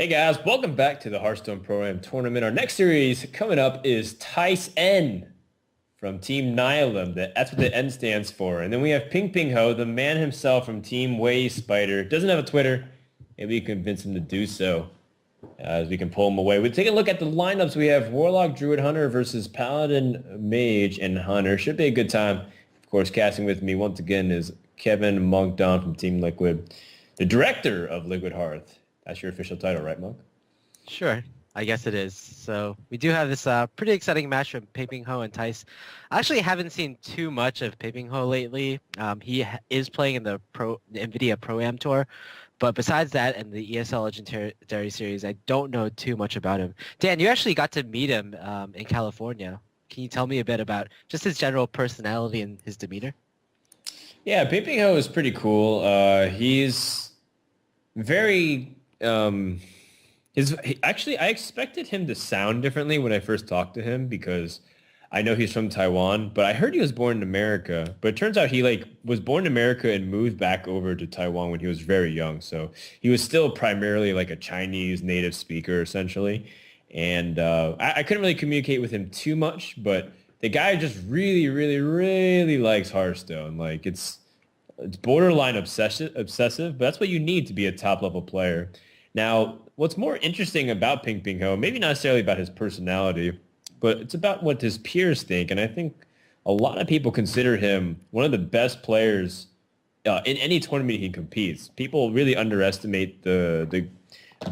Hey guys, welcome back to the Hearthstone Pro-Am Tournament. Our next series coming up is Thijsn from Team Nihilum. That's what the N stands for. And then we have pinpingho, the man himself from Team Way Spider. Doesn't have a Twitter. Maybe we can convince him to do so as we can pull him away. We'll take a look at the lineups. We have Warlock, Druid, Hunter versus Paladin, Mage, and Hunter. Should be a good time. Of course, casting with me once again is Kevin Monkdown from Team Liquid, the director of Liquid Hearth. That's your official title, right, Monk? Sure, I guess it is. So we do have this pretty exciting match from pinpingho and Thijs. I actually haven't seen too much of pinpingho lately. He is playing in the NVIDIA Pro-Am Tour, but besides that and the ESL Legendary Series, I don't know too much about him. Dan, you actually got to meet him in California. Can you tell me a bit about just his general personality and his demeanor? Yeah, pinpingho is pretty cool. He's very... actually, I expected him to sound differently when I first talked to him because I know he's from Taiwan, but I heard he was born in America. But it turns out he was born in America and moved back over to Taiwan when he was very young. So he was still primarily like a Chinese native speaker, essentially. And I couldn't really communicate with him too much, but the guy just really, really, really likes Hearthstone. Like it's borderline obsessive, but that's what you need to be a top level player. Now, what's more interesting about pinpingho, maybe not necessarily about his personality, but it's about what his peers think. And I think a lot of people consider him one of the best players in any tournament he competes. People really underestimate the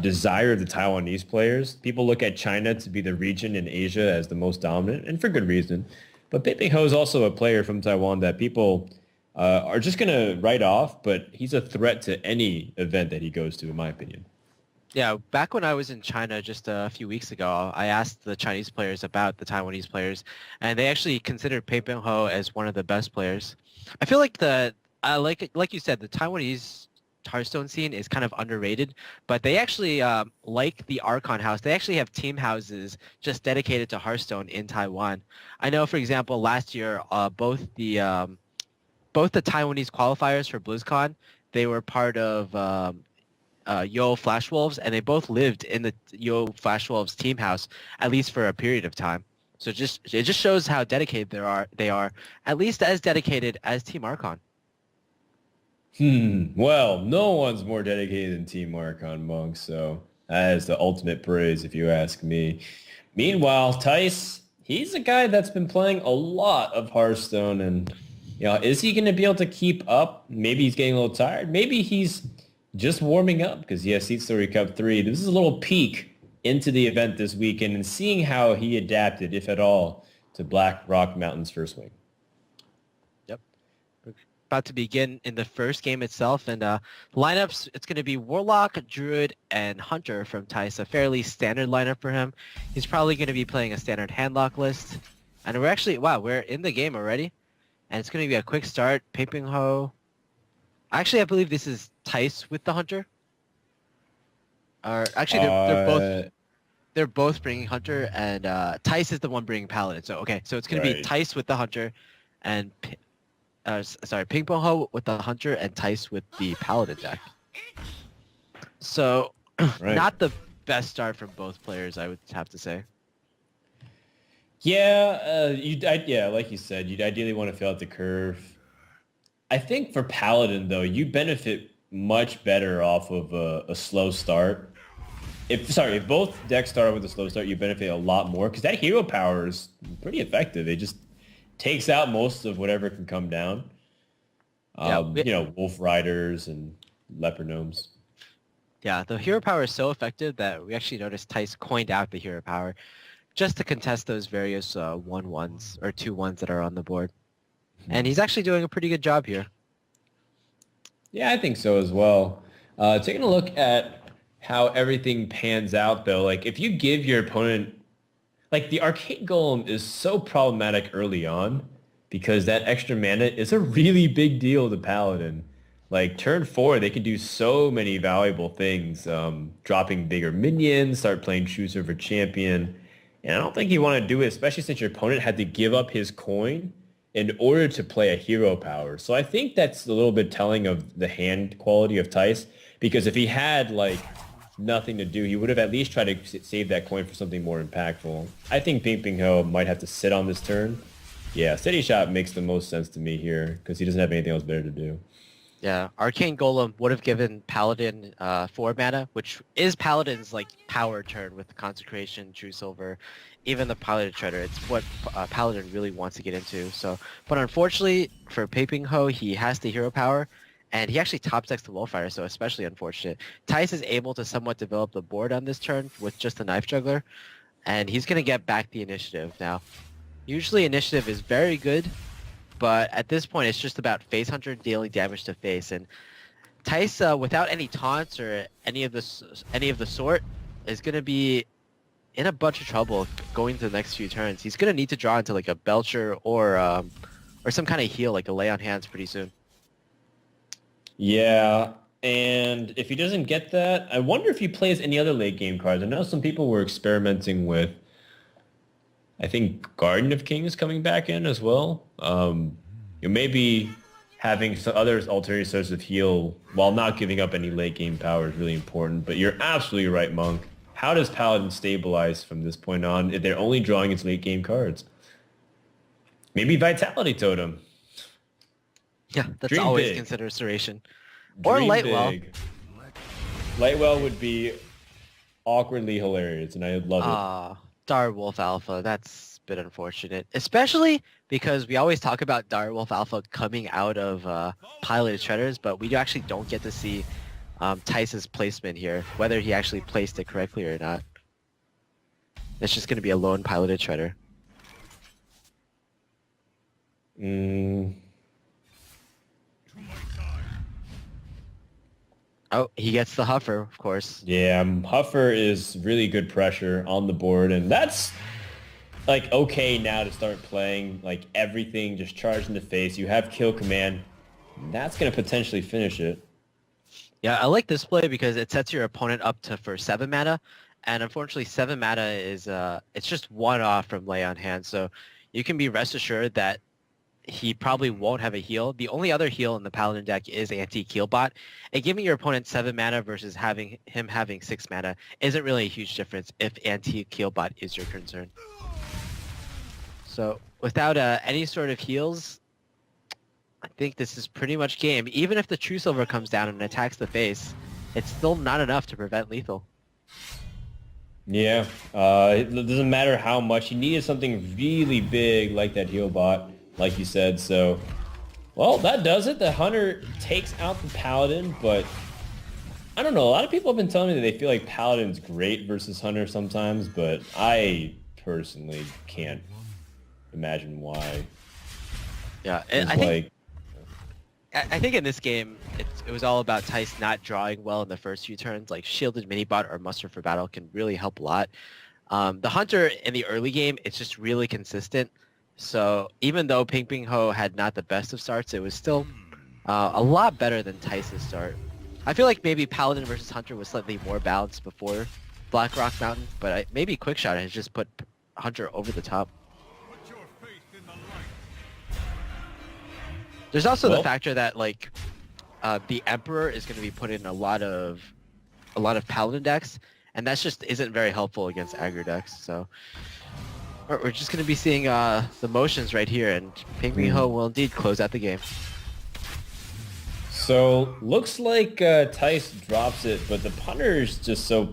desire of the Taiwanese players. People look at China to be the region in Asia as the most dominant, and for good reason. But pinpingho is also a player from Taiwan that people are just going to write off, but he's a threat to any event that he goes to, in my opinion. Yeah, back when I was in China just a few weeks ago, I asked the Chinese players about the Taiwanese players, and they actually considered pinpingho as one of the best players. I feel like like you said, the Taiwanese Hearthstone scene is kind of underrated, but they actually like the Archon House. They actually have team houses just dedicated to Hearthstone in Taiwan. I know, for example, last year both the Taiwanese qualifiers for BlizzCon, they were part of Yo Flash Wolves, and they both lived in the Yo Flash Wolves team house at least for a period of time. So it just shows how dedicated they are at least as dedicated as Team Archon. Well, no one's more dedicated than Team Archon, Monk, so that is the ultimate praise if you ask me. Meanwhile, Tice, he's a guy that's been playing a lot of Hearthstone, and is he going to be able to keep up? Maybe he's getting a little tired. Maybe he's just warming up because he has Seed Story Cup 3. This is a little peek into the event this weekend and seeing how he adapted, if at all, to Black Rock Mountain's first wing. Yep. We're about to begin in the first game itself, and lineups, it's going to be Warlock, Druid, and Hunter from Tice, a fairly standard lineup for him. He's probably going to be playing a standard handlock list. And we're in the game already. And it's going to be a quick start. pinpingho. Actually, I believe this is Tice with the Hunter. Or actually, they're both bringing Hunter, and Tice is the one bringing Paladin. So it's going to be Tice with the Hunter, and pinpingho with the Hunter, and Tice with the Paladin deck. So not the best start from both players, I would have to say. Yeah, like you said, you'd ideally want to fill out the curve. I think for Paladin, though, you benefit much better off of a slow start. If both decks start with a slow start, you benefit a lot more because that hero power is pretty effective. It just takes out most of whatever can come down. Wolf Riders and Leopard Gnomes. Yeah, the hero power is so effective that we actually noticed Tice coined out the hero power just to contest those various 1/1s or 2/1s that are on the board. And he's actually doing a pretty good job here. Yeah, I think so as well. Taking a look at how everything pans out, though, like if you give your opponent, like the Arcade Golem is so problematic early on because that extra mana is a really big deal to Paladin. Like turn 4, they can do so many valuable things, dropping bigger minions, start playing Chooser for Champion. And I don't think you want to do it, especially since your opponent had to give up his coin in order to play a hero power. So I think that's a little bit telling of the hand quality of Tice, because if he had like nothing to do, he would have at least tried to save that coin for something more impactful. I think pinpingho might have to sit on this turn. Yeah, steady shot makes the most sense to me here because he doesn't have anything else better to do. Yeah, Arcane Golem would have given Paladin 4 mana, which is Paladin's like power turn with Consecration, True Silver, even the Piloted Treader. It's what Paladin really wants to get into. So, but unfortunately for pinpingho, he has the hero power, and he actually top decks the Wolfire, so especially unfortunate. Thijsn is able to somewhat develop the board on this turn with just the Knife Juggler, and he's going to get back the initiative. Now, usually initiative is very good, but at this point, it's just about Face Hunter dealing damage to face, and Thijsn, without any taunts or any of the sort, is going to be in a bunch of trouble going to the next few turns. He's going to need to draw into like a Belcher or some kind of heal, like a Lay on Hands, pretty soon. Yeah, and if he doesn't get that, I wonder if he plays any other late game cards. I know some people were experimenting with, I think Garden of Kings coming back in as well. Maybe having some other alternative sources of heal while not giving up any late game power is really important. But you're absolutely right, Monk. How does Paladin stabilize from this point on if they're only drawing its late game cards? Maybe Vitality Totem. Yeah, that's Dream always big. consideration. Or Dream Lightwell. big. Lightwell would be awkwardly hilarious, and I would love it. Direwolf Alpha, that's a bit unfortunate. Especially because we always talk about Direwolf Alpha coming out of Piloted Treaders, but we actually don't get to see Thijsn's placement here, whether he actually placed it correctly or not. It's just going to be a lone Piloted Treader. Oh, he gets the Huffer, of course. Yeah, Huffer is really good pressure on the board, and that's like okay now to start playing like everything just charged in the face. You have kill command. That's going to potentially finish it. Yeah, I like this play because it sets your opponent up for 7 mana, and unfortunately 7 mana is it's just one off from Lay on Hands, so you can be rest assured that he probably won't have a heal. The only other heal in the Paladin deck is Anti-Keelbot, and giving your opponent 7 mana versus having 6 mana isn't really a huge difference if Anti-Keelbot is your concern. So without any sort of heals, I think this is pretty much game. Even if the True Silver comes down and attacks the face, it's still not enough to prevent lethal. Yeah, it doesn't matter how much. He needed something really big like that heal bot, like you said. So, well, that does it. The Hunter takes out the Paladin, but I don't know. A lot of people have been telling me that they feel like Paladin's great versus Hunter sometimes, but I personally can't imagine why. Yeah, I think in this game, it was all about Thijsn not drawing well in the first few turns. Like Shielded Minibot or Muster for Battle can really help a lot. The Hunter in the early game, it's just really consistent. So even though pinpingho had not the best of starts, it was still a lot better than Thijsn's start. I feel like maybe Paladin versus Hunter was slightly more balanced before Black Rock Mountain, but maybe Quickshot has just put Hunter over the top. There's also the factor that like the Emperor is going to be put in a lot of Paladin decks, and that just isn't very helpful against aggro decks. So we're just going to be seeing the motions right here, and pinpingho will indeed close out the game. So looks like Thijsn drops it, but the punter is just so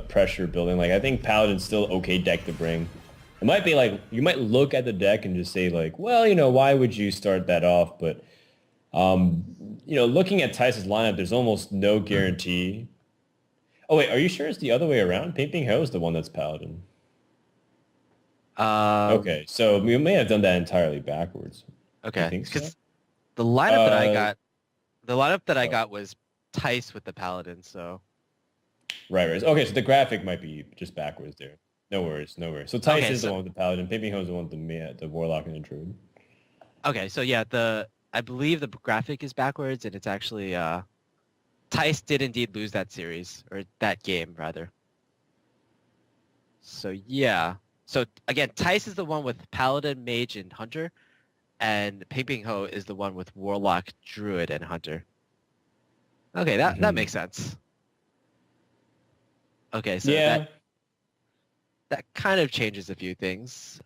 pressure building. Like I think Paladin's still okay deck to bring. It might be like you might look at the deck and just say like, well, why would you start that off? But looking at Thijsn's lineup, there's almost no guarantee. Oh wait, are you sure it's the other way around? pinpingho is the one that's Paladin. Okay, so we may have done that entirely backwards. Okay, I think so. The lineup that I got was Thijsn with the Paladin. So right. Okay, so the graphic might be just backwards there. No worries. So Thijsn is the one with the Paladin. pinpingho is the one with the Warlock and the Druid. Okay, so yeah, I believe the graphic is backwards, and it's actually Thijsn did indeed lose that series, or that game rather. So yeah, so again, Thijsn is the one with Paladin, Mage, and Hunter, and pinpingho is the one with Warlock, Druid, and Hunter. Okay, that makes sense. Okay, so Yeah. that kind of changes a few things.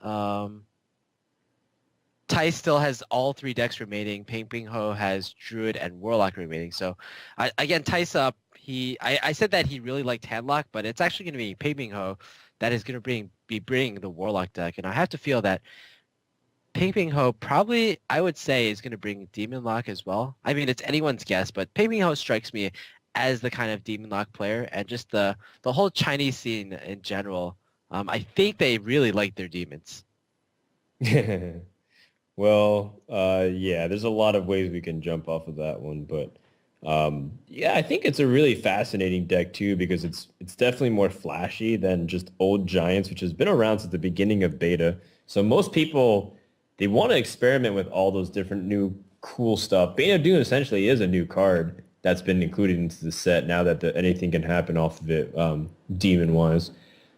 Thijs still has all 3 decks remaining. Pinpingho has Druid and Warlock remaining. So, again, Thijs up. I said that he really liked Handlock, but it's actually going to be Pinpingho that is going to be bringing the Warlock deck. And I have to feel that Pinpingho probably, I would say, is going to bring Demon Lock as well. I mean, it's anyone's guess, but Pinpingho strikes me as the kind of Demon Lock player, and just the whole Chinese scene in general. I think they really like their demons. Well, yeah, there's a lot of ways we can jump off of that one, but yeah, I think it's a really fascinating deck too because it's definitely more flashy than just old Giants, which has been around since the beginning of beta. So most people they want to experiment with all those different new cool stuff. Bane of Doom essentially is a new card that's been included into the set now that anything can happen off of it, demon wise.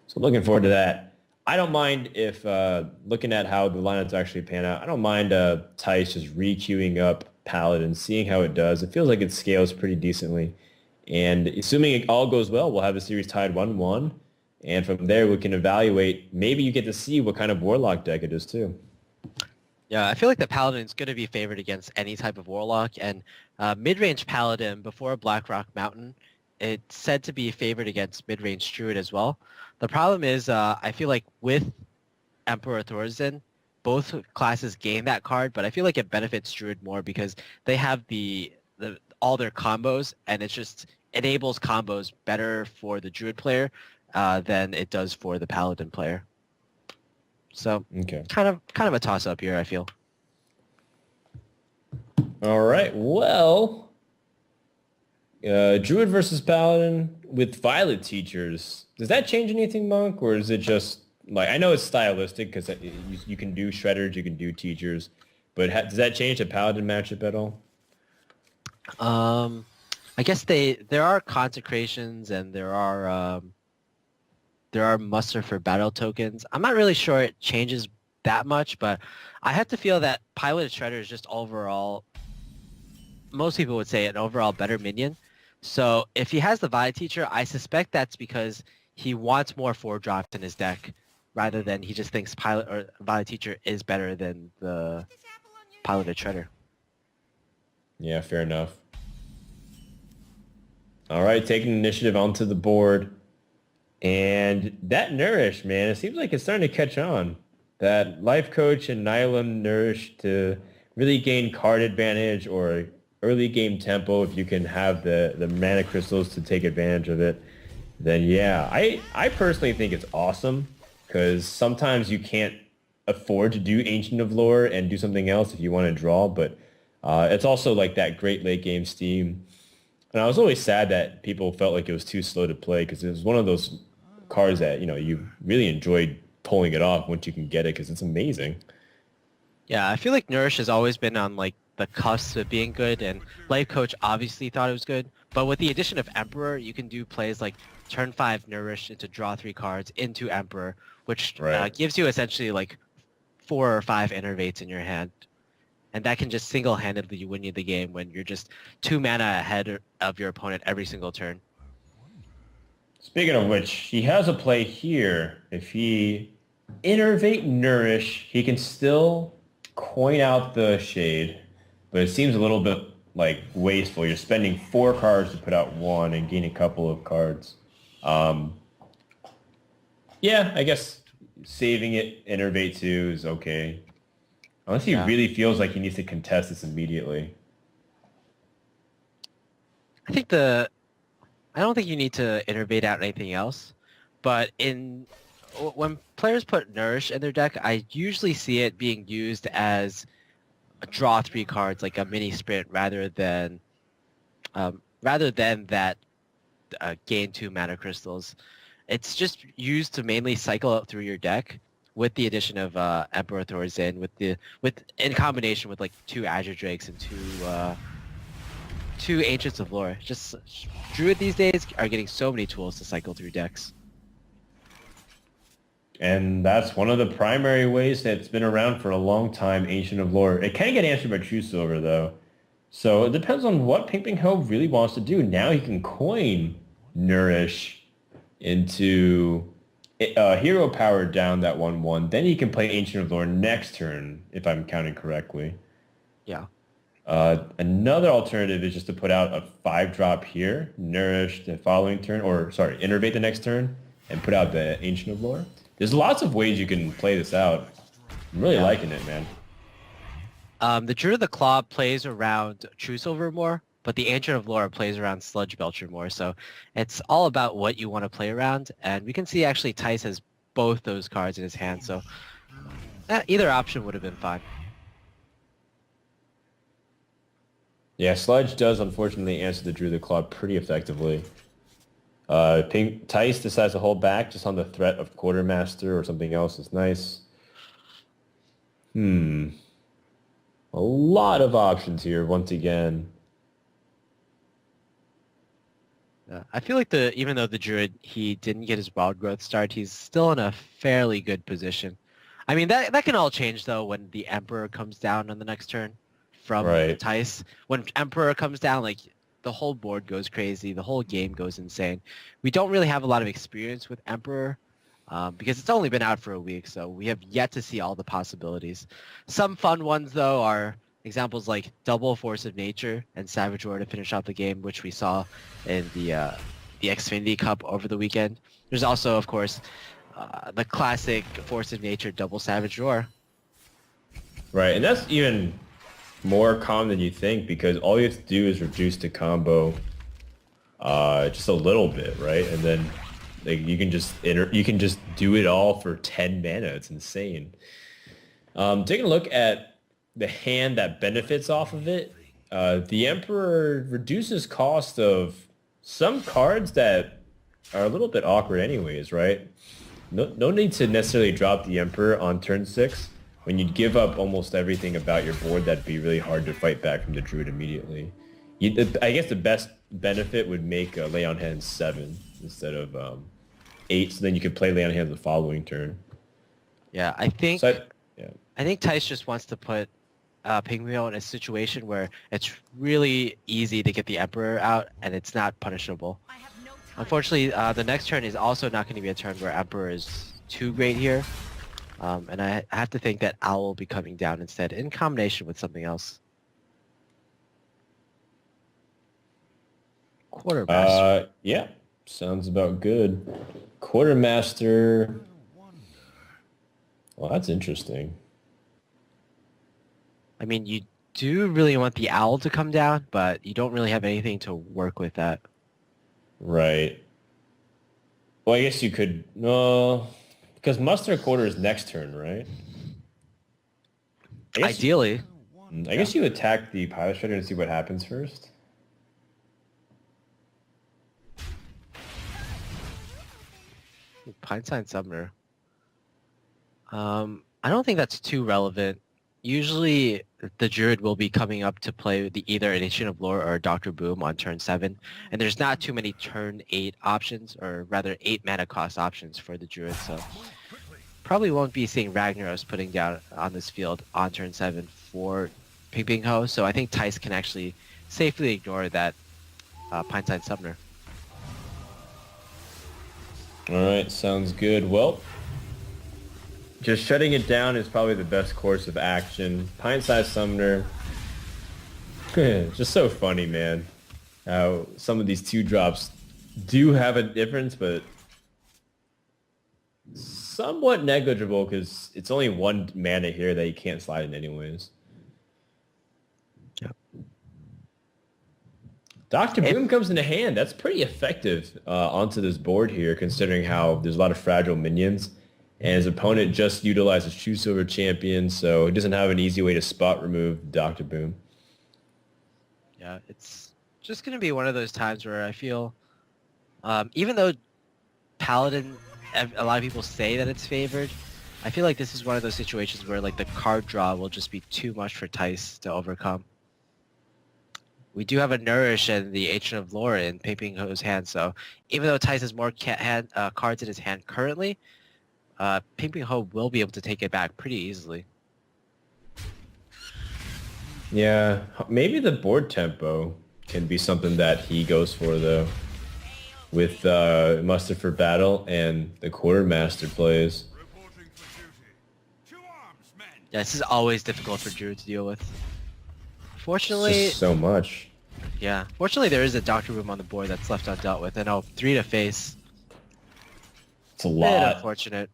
So looking forward to that. I don't mind if looking at how the lineups actually pan out. I don't mind Thijs just re-queuing up Paladin, seeing how it does. It feels like it scales pretty decently. And assuming it all goes well, we'll have the series tied 1-1. And from there, we can evaluate. Maybe you get to see what kind of Warlock deck it is, too. Yeah, I feel like the Paladin is going to be favored against any type of Warlock, and mid-range Paladin before Blackrock Mountain, it's said to be favored against mid-range Druid as well. The problem is, I feel like with Emperor Thorzen, both classes gain that card, but I feel like it benefits Druid more because they have all their combos, and it just enables combos better for the Druid player than it does for the Paladin player. So, Okay. kind of a toss-up here, I feel. All right. Well, Druid versus Paladin with Violet Teachers. Does that change anything, Monk, or is it just like I know it's stylistic because you can do Shredders, you can do Teachers, but does that change the Paladin matchup at all? I guess there are consecrations and there are muster for battle tokens. I'm not really sure it changes that much, but I have to feel that Piloted Shredder is just overall, most people would say an overall better minion. So if he has the Violet Teacher, I suspect that's because he wants more 4-drops in his deck rather than he just thinks Violet Teacher is better than the Piloted Shredder. Yeah, fair enough. All right, taking initiative onto the board. And that Nourish, man, it seems like it's starting to catch on. That Life Coach and Nylon Nourish to really gain card advantage or early game tempo if you can have the mana crystals to take advantage of it. Then yeah, I personally think it's awesome because sometimes you can't afford to do Ancient of Lore and do something else if you want to draw, but it's also like that great late game steam. And I was always sad that people felt like it was too slow to play because it was one of those cards that, you really enjoyed pulling it off once you can get it because it's amazing. Yeah, I feel like Nourish has always been on like the cusp of being good, and Life Coach obviously thought it was good. But with the addition of Emperor, you can do plays like turn 5 Nourish into draw 3 cards into Emperor, which gives you essentially like 4 or 5 innervates in your hand. And that can just single-handedly win you the game when you're just 2 mana ahead of your opponent every single turn. Speaking of which, he has a play here. If he innervate Nourish, he can still coin out the Shade, but it seems a little bit like wasteful. You're spending 4 cards to put out 1 and gain a couple of cards. Yeah, I guess saving it, innervate 2 is okay. Unless he really feels like he needs to contest this immediately. I don't think you need to innervate out anything else, but when players put Nourish in their deck, I usually see it being used as a draw 3 cards, like a mini sprint, rather than that gain 2 mana crystals. It's just used to mainly cycle out through your deck with the addition of Emperor Thorzen, in combination with like 2 Azure Drakes and 2 Ancients of Lore. Just Druid these days are getting so many tools to cycle through decks. And that's one of the primary ways that's been around for a long time, Ancient of Lore. It can get answered by True Silver, though. So it depends on what pinpingho really wants to do. Now he can coin Nourish into hero power down that 1/1. Then he can play Ancient of Lore next turn, if I'm counting correctly. Yeah. Another alternative is just to put out a 5-drop here, nourish the following turn, or sorry, innervate the next turn, and put out the Ancient of Lore. There's lots of ways you can play this out. I'm really liking it, man. The Druid of the Claw plays around True Silver more, but the Ancient of Lore plays around Sludge Belcher more. So it's all about what you want to play around. And we can see actually Thijs has both those cards in his hand. So either option would have been fine. Yeah, Sludge does unfortunately answer the Druid of the Claw pretty effectively. Thijs decides to hold back just on the threat of Quartermaster or something else is nice. A lot of options here once again. I feel like even though the Druid, he didn't get his Wild Growth start, he's still in a fairly good position. I mean, that can all change, though, when the Emperor comes down on the next turn from Thijs. When Emperor comes down, like, the whole board goes crazy. The whole game goes insane. We don't really have a lot of experience with Emperor because it's only been out for a week, so we have yet to see all the possibilities. Some fun ones, though, are examples like double Force of Nature and Savage Roar to finish out the game, which we saw in the Xfinity Cup over the weekend. There's also, of course, the classic Force of Nature double Savage Roar. Right, and that's even more common than you think because all you have to do is reduce the combo just a little bit, right? And then like you can just do it all for 10 mana. It's insane. Taking a look at the hand that benefits off of it, the Emperor reduces cost of some cards that are a little bit awkward anyways, right? No need to necessarily drop the Emperor on turn 6. When you'd give up almost everything about your board, that'd be really hard to fight back from the Druid immediately. I guess the best benefit would make Lay on Hands 7 instead of 8, so then you could play Lay on Hands the following turn. Yeah, I think Thijs just wants to put pinpingho in a situation where it's really easy to get the Emperor out and it's not punishable. Unfortunately, the next turn is also not going to be a turn where Emperor is too great here. And I have to think that Owl will be coming down instead in combination with something else. Quartermaster. Yeah, sounds about good. Quartermaster. Well, that's interesting. I mean, you do really want the Owl to come down, but you don't really have anything to work with that. Right. Well, I guess you could... No... Because Muster Quarter is next turn, right? Ideally. I guess you attack the Pilot Shredder and see what happens first. Pinesign Summoner. I don't think that's too relevant. Usually the Druid will be coming up to play either an Ancient of Lore or Dr. Boom on turn 7. And there's not too many turn 8 options, or rather 8 mana cost options for the Druid. So probably won't be seeing Ragnaros putting down on this field on turn 7 for pinpingho. So I think Thijs can actually safely ignore that Pinesign Summoner. All right, sounds good. Well, just shutting it down is probably the best course of action. Pint-sized Summoner. Just so funny, man. How some of these 2-drops do have a difference, but somewhat negligible because it's only 1 mana here that you can't slide in anyways. Yep. Dr. Boom comes into hand. That's pretty effective onto this board here, considering how there's a lot of fragile minions. And his opponent just utilizes True Silver Champion, so he doesn't have an easy way to spot remove Dr. Boom. Yeah, it's just going to be one of those times where I feel, even though Paladin, a lot of people say that it's favored, I feel like this is one of those situations where like the card draw will just be too much for Thijs to overcome. We do have a Nourish and the Ancient of Lore in pinpingho's hand, so even though Thijs has more cards in his hand currently, pinpingho will be able to take it back pretty easily. Yeah, maybe the board tempo can be something that he goes for, though. with Muster for Battle and the Quartermaster plays. Yeah, this is always difficult for Drew to deal with. It's Fortunately, just so much. yeah. Fortunately, there is a Doctor Boom on the board that's left undealt with. And 3 to face. It's a Bit lot. unfortunate.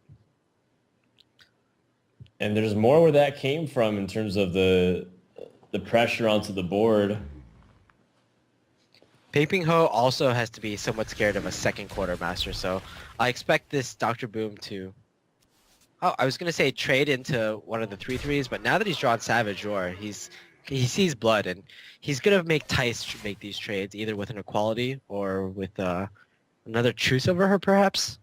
And there's more where that came from in terms of the pressure onto the board. Pinpingho also has to be somewhat scared of a second quartermaster, so I expect this Dr. Boom to... Oh, I was going to say trade into one of the 3/3s, but now that he's drawn Savage Roar, he sees blood, and he's going to make Thijsn make these trades, either with an equality or with another truce over her, perhaps?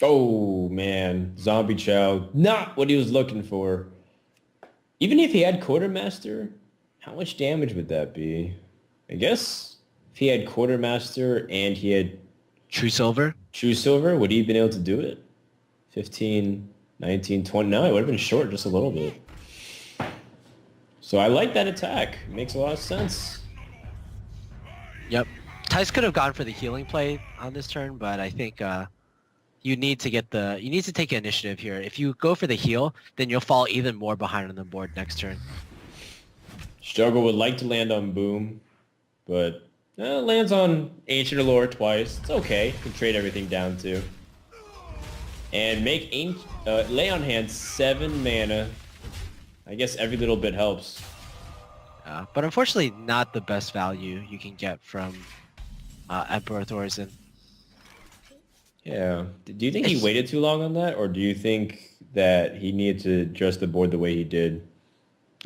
Oh, man. Zombie Chow. Not what he was looking for. Even if he had Quartermaster, how much damage would that be? I guess if he had Quartermaster and he had True Silver? True Silver, would he have been able to do it? 15, 19, 20. No, it would have been short just a little bit. So I like that attack. It makes a lot of sense. Yep. Thijsn could have gone for the healing play on this turn, but I think you need to take initiative here. If you go for the heal, then you'll fall even more behind on the board next turn. Struggle would like to land on Boom, but lands on Ancient Allure twice. It's okay. Can trade everything down too. And make lay on hand 7 mana. I guess every little bit helps. But unfortunately, not the best value you can get from Emperor Thorzen. Yeah. Do you think he waited too long on that, or do you think that he needed to adjust the board the way he did?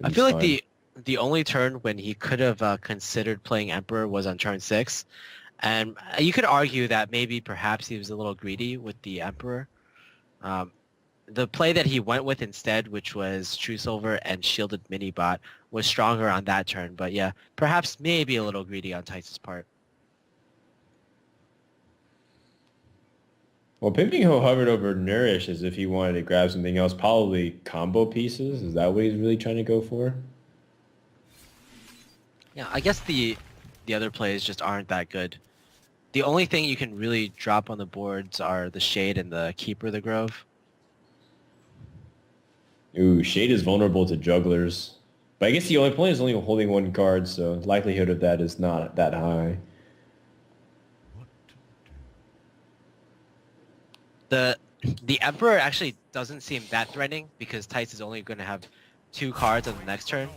I feel like the only turn when he could have considered playing Emperor was on turn 6. And you could argue that maybe perhaps he was a little greedy with the Emperor. The play that he went with instead, which was True Silver and Shielded Minibot, was stronger on that turn. But yeah, perhaps maybe a little greedy on Thijsn's part. Well, Pinpingho hovered over Nourish as if he wanted to grab something else, probably combo pieces. Is that what he's really trying to go for? Yeah, I guess the other plays just aren't that good. The only thing you can really drop on the boards are the Shade and the Keeper of the Grove. Ooh, Shade is vulnerable to jugglers. But I guess the only point is only holding 1 card, so the likelihood of that is not that high. The Emperor actually doesn't seem that threatening because Thijsn is only going to have 2 cards on the next turn.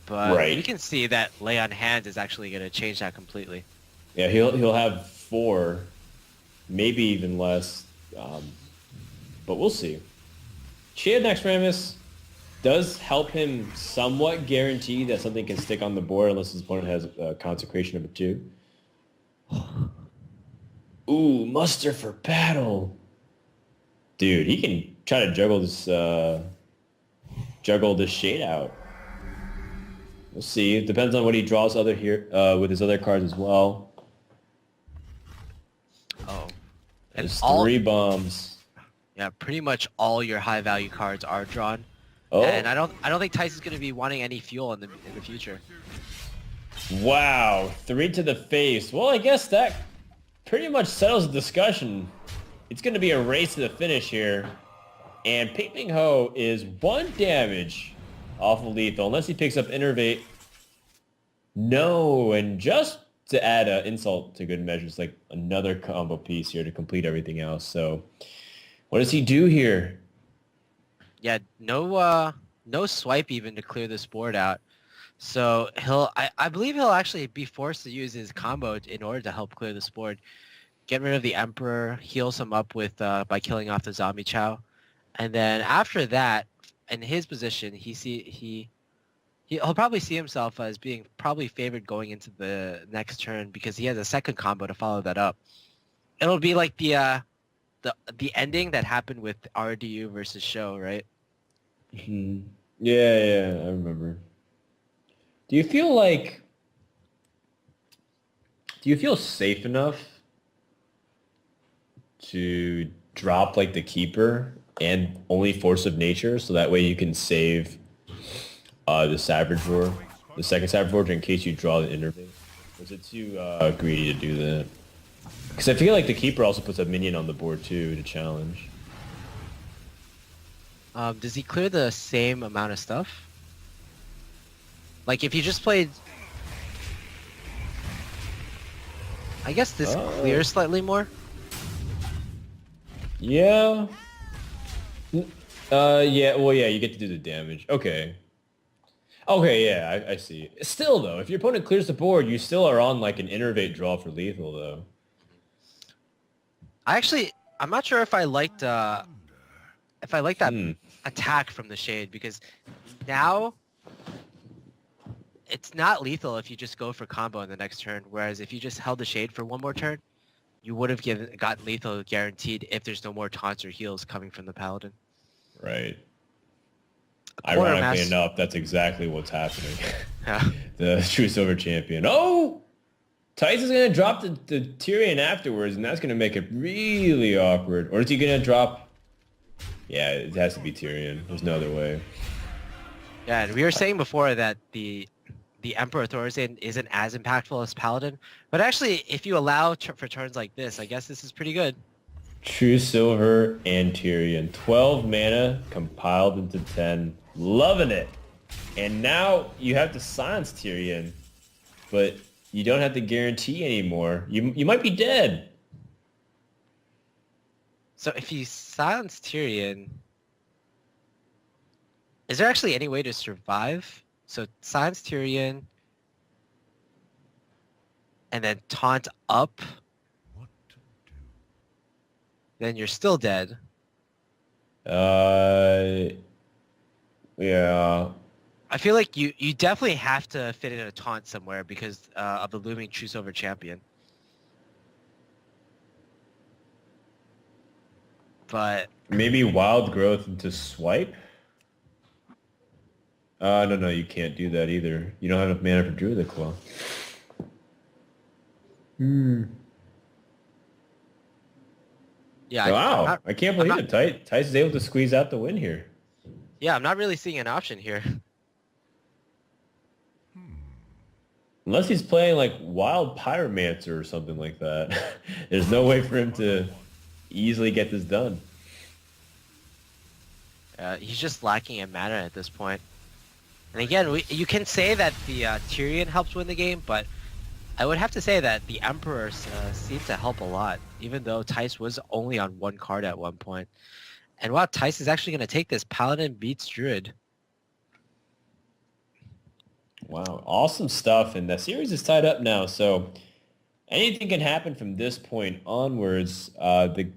But you can see that Lay on Hands is actually going to change that completely. Yeah, he'll have 4, maybe even less, but we'll see. Chia Naxxramas does help him somewhat guarantee that something can stick on the board unless his opponent has Consecration of a 2. Ooh, Muster for Battle. Dude, he can try to juggle this Shade out. We'll see. It depends on what he draws with his other cards as well. Oh. And there's 3 bombs. Yeah, pretty much all your high value cards are drawn. Oh. And I don't think Thijsn's going to be wanting any fuel in the future. Wow, 3 to the face. Well, I guess that pretty much settles the discussion. It's going to be a race to the finish here. And Pinpingho is 1 damage off of lethal, unless he picks up Innervate. No, and just to add an insult to good measures, like another combo piece here to complete everything else. So what does he do here? Yeah, no swipe even to clear this board out. So I believe he'll actually be forced to use his combo in order to help clear this board. Get rid of the Emperor, heal some up with by killing off the Zombie Chow. And then after that, in his position, he'll probably see himself as being probably favored going into the next turn because he has a second combo to follow that up. It'll be like the ending that happened with RDU versus Show, right? Mm-hmm. Yeah, I remember. Do you feel safe enough to drop like the Keeper and only Force of Nature so that way you can save the Savage Roar, the second Savage Roar in case you draw the Innervate? Was it too greedy to do that? Because I feel like the keeper also puts a minion on the board too to challenge. Does he clear the same amount of stuff? Like if you just played, I guess this clears slightly more. Yeah. Yeah. Well, yeah. You get to do the damage. Okay. Okay. Yeah. I see. Still though, if your opponent clears the board, you still are on like an innervate draw for lethal though. I'm not sure if I liked that Hmm. attack from the Shade, because now it's not lethal if you just go for combo in the next turn, whereas if you just held the Shade for one more turn, you would have gotten lethal guaranteed if there's no more taunts or heals coming from the Paladin. Right. Ironically Quartermaster. enough, that's exactly what's happening. Yeah. The true silver champion. Oh, Thijsn's gonna drop the Tyrion afterwards, and that's gonna make it really awkward. Or is he gonna drop? Yeah, it has to be Tyrion. There's no other way. Yeah, and we were saying before that the Emperor Thorstein isn't as impactful as Paladin, but actually, if you allow for turns like this, I guess this is pretty good. True silver and Tyrion. 12 mana compiled into 10. Loving it. And now you have to silence Tyrion, but you don't have to guarantee anymore. You might be dead. So if you silence Tyrion, is there actually any way to survive? So silence Tyrion, and then taunt up, then you're still dead. Yeah. I feel like you definitely have to fit in a taunt somewhere because of the looming True Silver Champion. But Maybe wild growth into swipe? No, you can't do that either. You don't have enough mana for Druid Claw. yeah, Wow, I can't believe it. Tice is able to squeeze out the win here. I'm not really seeing an option here. Unless he's playing like Wild Pyromancer or something like that. There's no way for him to easily get this done. He's just lacking in mana at this point. And again, you can say that the Tyrion helps win the game, but I would have to say that the Emperor seems to help a lot, even though Thijs was only on one card at one point. And wow, Thijs is actually going to take this Paladin beats Druid. Wow, awesome stuff. And the series is tied up now, so anything can happen from this point onwards. The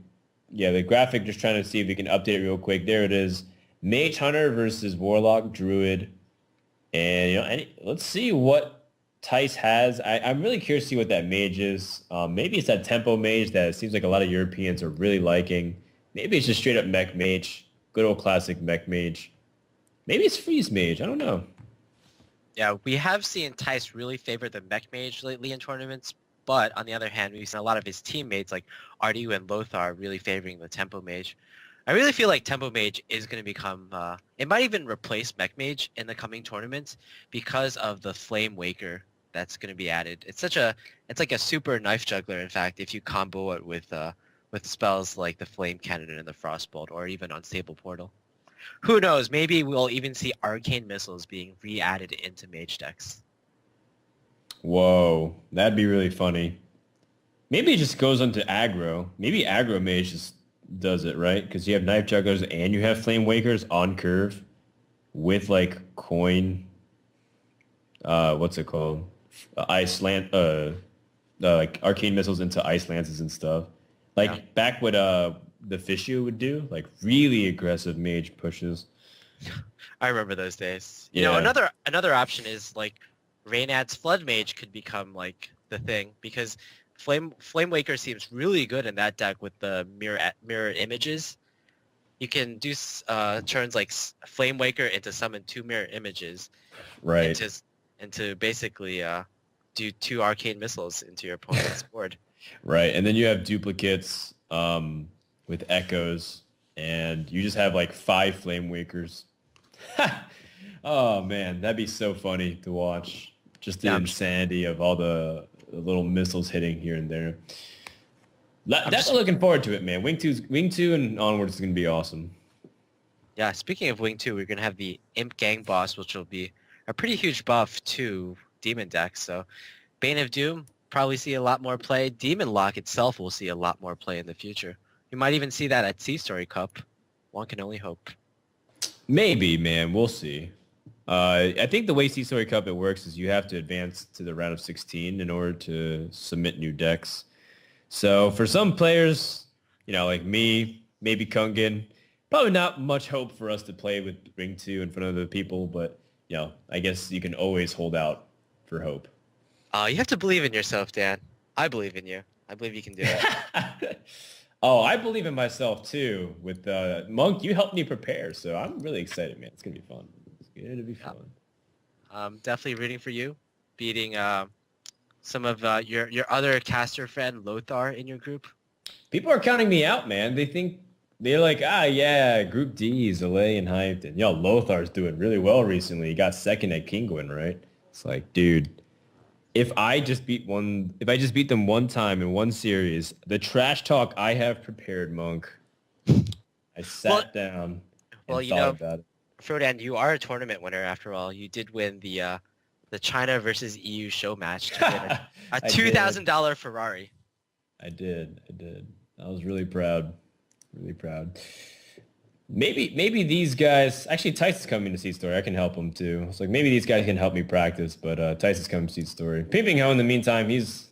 graphic, just trying to see if we can update it real quick. There it is. Mage Hunter versus Warlock Druid. And, let's see what Thijs has. I'm really curious to see what that mage is. Maybe it's that tempo mage that it seems like a lot of Europeans are really liking. Maybe it's just straight up mech mage. Good old classic mech mage. Maybe it's freeze mage. I don't know. Yeah, we have seen Thijs really favor the mech mage lately in tournaments, but on the other hand, we've seen a lot of his teammates like Ardu and Lothar really favoring the tempo mage. I really feel like tempo mage is going to become, it might even replace mech mage in the coming tournaments because of the flame waker that's going to be added. It's like a super knife juggler, in fact, if you combo it with spells like the flame cannon and the frostbolt, or even unstable portal. Who knows? Maybe we'll even see arcane missiles being re-added into mage decks. Whoa, that'd be really funny. Maybe it just goes onto aggro. Maybe aggro mage just does it, right? Because you have knife jugglers and you have flame wakers on curve with like coin. What's it called? Like arcane missiles into ice lances and stuff. Like back what the Fishu would do, like really aggressive mage pushes. I remember those days. Yeah. Another option is like Reynad's Flood Mage could become like the thing, because Flame Waker seems really good in that deck with the mirror images. You can do turns like Flame Waker into summon 2 mirror images, right? And to basically do 2 arcane missiles into your opponent's board. Right, and then you have duplicates with echoes, and you just have like 5 Flame Wakers. Oh man, that'd be so funny to watch. Just the insanity of all the little missiles hitting here and there. Definitely looking forward to it, man. Wing 2 and onwards is going to be awesome. Yeah, speaking of Wing 2, we're going to have the Imp Gang Boss, which will be a pretty huge buff to Demon decks. So Bane of Doom, probably see a lot more play. Demon Lock itself will see a lot more play in the future. You might even see that at Sea Story Cup. One can only hope. Maybe, man. We'll see. I think the way Sea Story Cup it works is you have to advance to the round of 16 in order to submit new decks. So for some players, like me, maybe Kungan, probably not much hope for us to play with Ring 2 in front of the people, but, I guess you can always hold out for hope. You have to believe in yourself, Dan. I believe in you. I believe you can do it. Oh, I believe in myself too. With Monk, you helped me prepare, so I'm really excited, man. It's going to be fun. It's going to be fun. Definitely rooting for you, beating some of your other caster friend, Lothar, in your group. People are counting me out, man. They're like, yeah, Group D is Alay and hyped. And, Lothar's doing really well recently. He got second at Kinguin, right? It's like, dude, if I just beat them one time in one series, the trash talk I have prepared, Monk, I sat down and thought about it. Frodan, you are a tournament winner after all. You did win the China versus EU show match to win a $2,000 Ferrari. I did. I was really proud. Really proud. Maybe these guys... Actually, Thijsn's coming to Sea Story. I can help him, too. It's like, maybe these guys can help me practice, but Thijsn's coming to Sea Story. Pinpingho, in the meantime, he's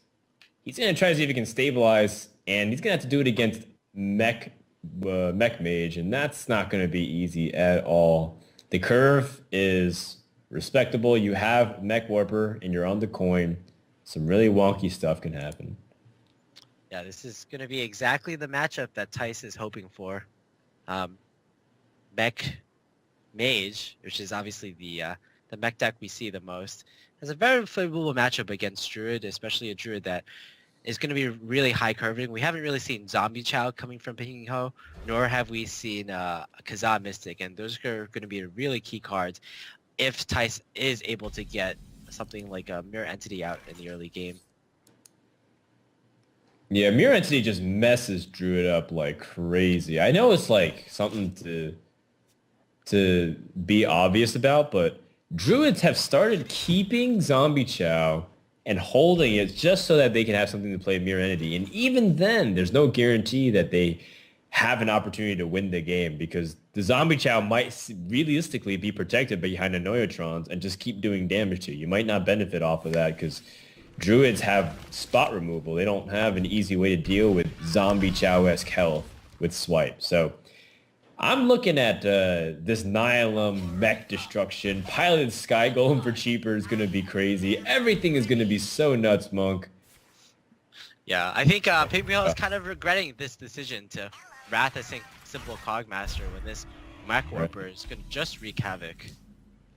going to try to see if he can stabilize, and he's going to have to do it against Mech Mage, and that's not going to be easy at all. The curve is respectable. You have Mech Warper, and you're on the coin. Some really wonky stuff can happen. Yeah, this is going to be exactly the matchup that Thijs is hoping for. Mech Mage, which is obviously the mech deck we see the most, has a very favorable matchup against Druid, especially a Druid that is going to be really high curving. We haven't really seen Zombie Chow coming from pinpingho, nor have we seen Kazaa Mystic, and those are going to be really key cards if Thijs is able to get something like a Mirror Entity out in the early game. Yeah, Mirror Entity just messes Druid up like crazy. I know it's like something to be obvious about, but Druids have started keeping Zombie Chow and holding it just so that they can have something to play Mirror Entity. And even then, there's no guarantee that they have an opportunity to win the game because the Zombie Chow might realistically be protected behind the Neotrons and just keep doing damage to you. You might not benefit off of that because Druids have spot removal. They don't have an easy way to deal with Zombie Chow-esque health with swipe. So I'm looking at this Nihilum mech destruction. Piloted Sky Golem for cheaper is going to be crazy. Everything is going to be so nuts, Monk. Yeah, I think pinpingho is kind of regretting this decision to Wrath a simple Cogmaster when this Mech Warper is going to just wreak havoc.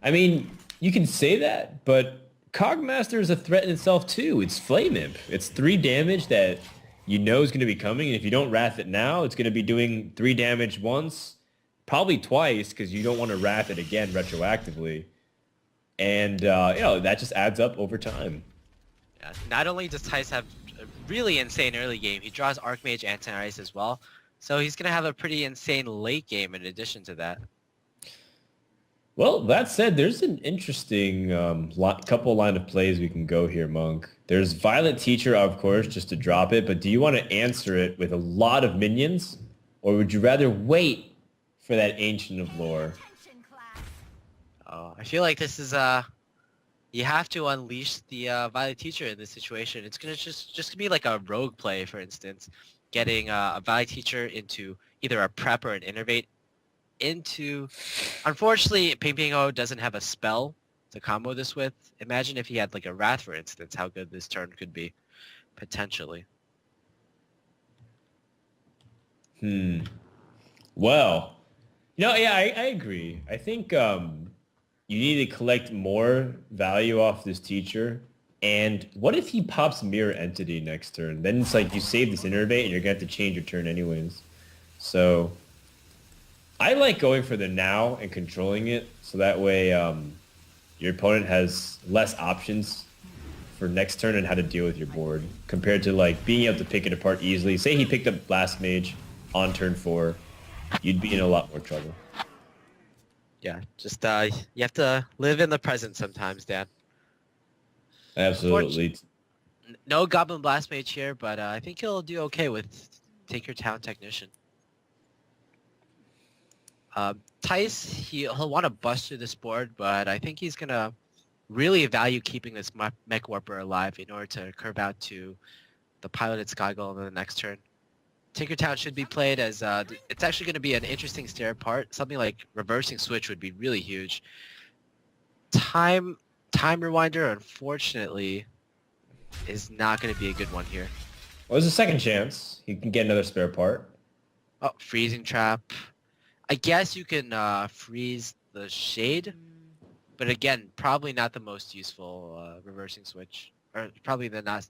I mean, you can say that, but Cogmaster is a threat in itself too. It's Flame Imp. It's 3 damage that you know is going to be coming, and if you don't Wrath it now, it's going to be doing 3 damage once, probably twice, because you don't want to Wrath it again retroactively. And, that just adds up over time. Yeah, not only does Thijs have a really insane early game, he draws Archmage Anti-Ice as well, so he's going to have a pretty insane late game in addition to that. Well, that said, there's an interesting couple line of plays we can go here, Monk. There's Violent Teacher, of course, just to drop it, but do you want to answer it with a lot of minions, or would you rather wait for that Ancient of Lore? Oh, I feel like this is you have to unleash the Violent Teacher in this situation. It's gonna just gonna be like a rogue play, for instance, getting a Violent Teacher into either a prep or an innervate. Unfortunately, pinpingho doesn't have a spell to combo this with. Imagine if he had like a Wrath, for instance, how good this turn could be, potentially. Well, I agree. I think you need to collect more value off this teacher. And what if he pops Mirror Entity next turn? Then it's like you save this innervate and you're going to have to change your turn anyways. So I like going for the now and controlling it, so that way your opponent has less options for next turn and how to deal with your board compared to like being able to pick it apart easily. Say he picked up Blast Mage on turn 4, you'd be in a lot more trouble. Yeah, just you have to live in the present sometimes, Dan. Absolutely. No Goblin Blast Mage here, but I think he'll do okay with Take Your Town Technician. Thijs, he'll want to bust through this board, but I think he's going to really value keeping this Mech Warper alive in order to curve out to the piloted Sky Golem in the next turn. Tinkertown should be played as it's actually going to be an interesting stair part. Something like reversing switch would be really huge. Time Rewinder, unfortunately, is not going to be a good one here. Well, there's a second chance. He can get another spare part. Oh, freezing trap. I guess you can freeze the shade, but again, probably not the most useful reversing switch, or probably not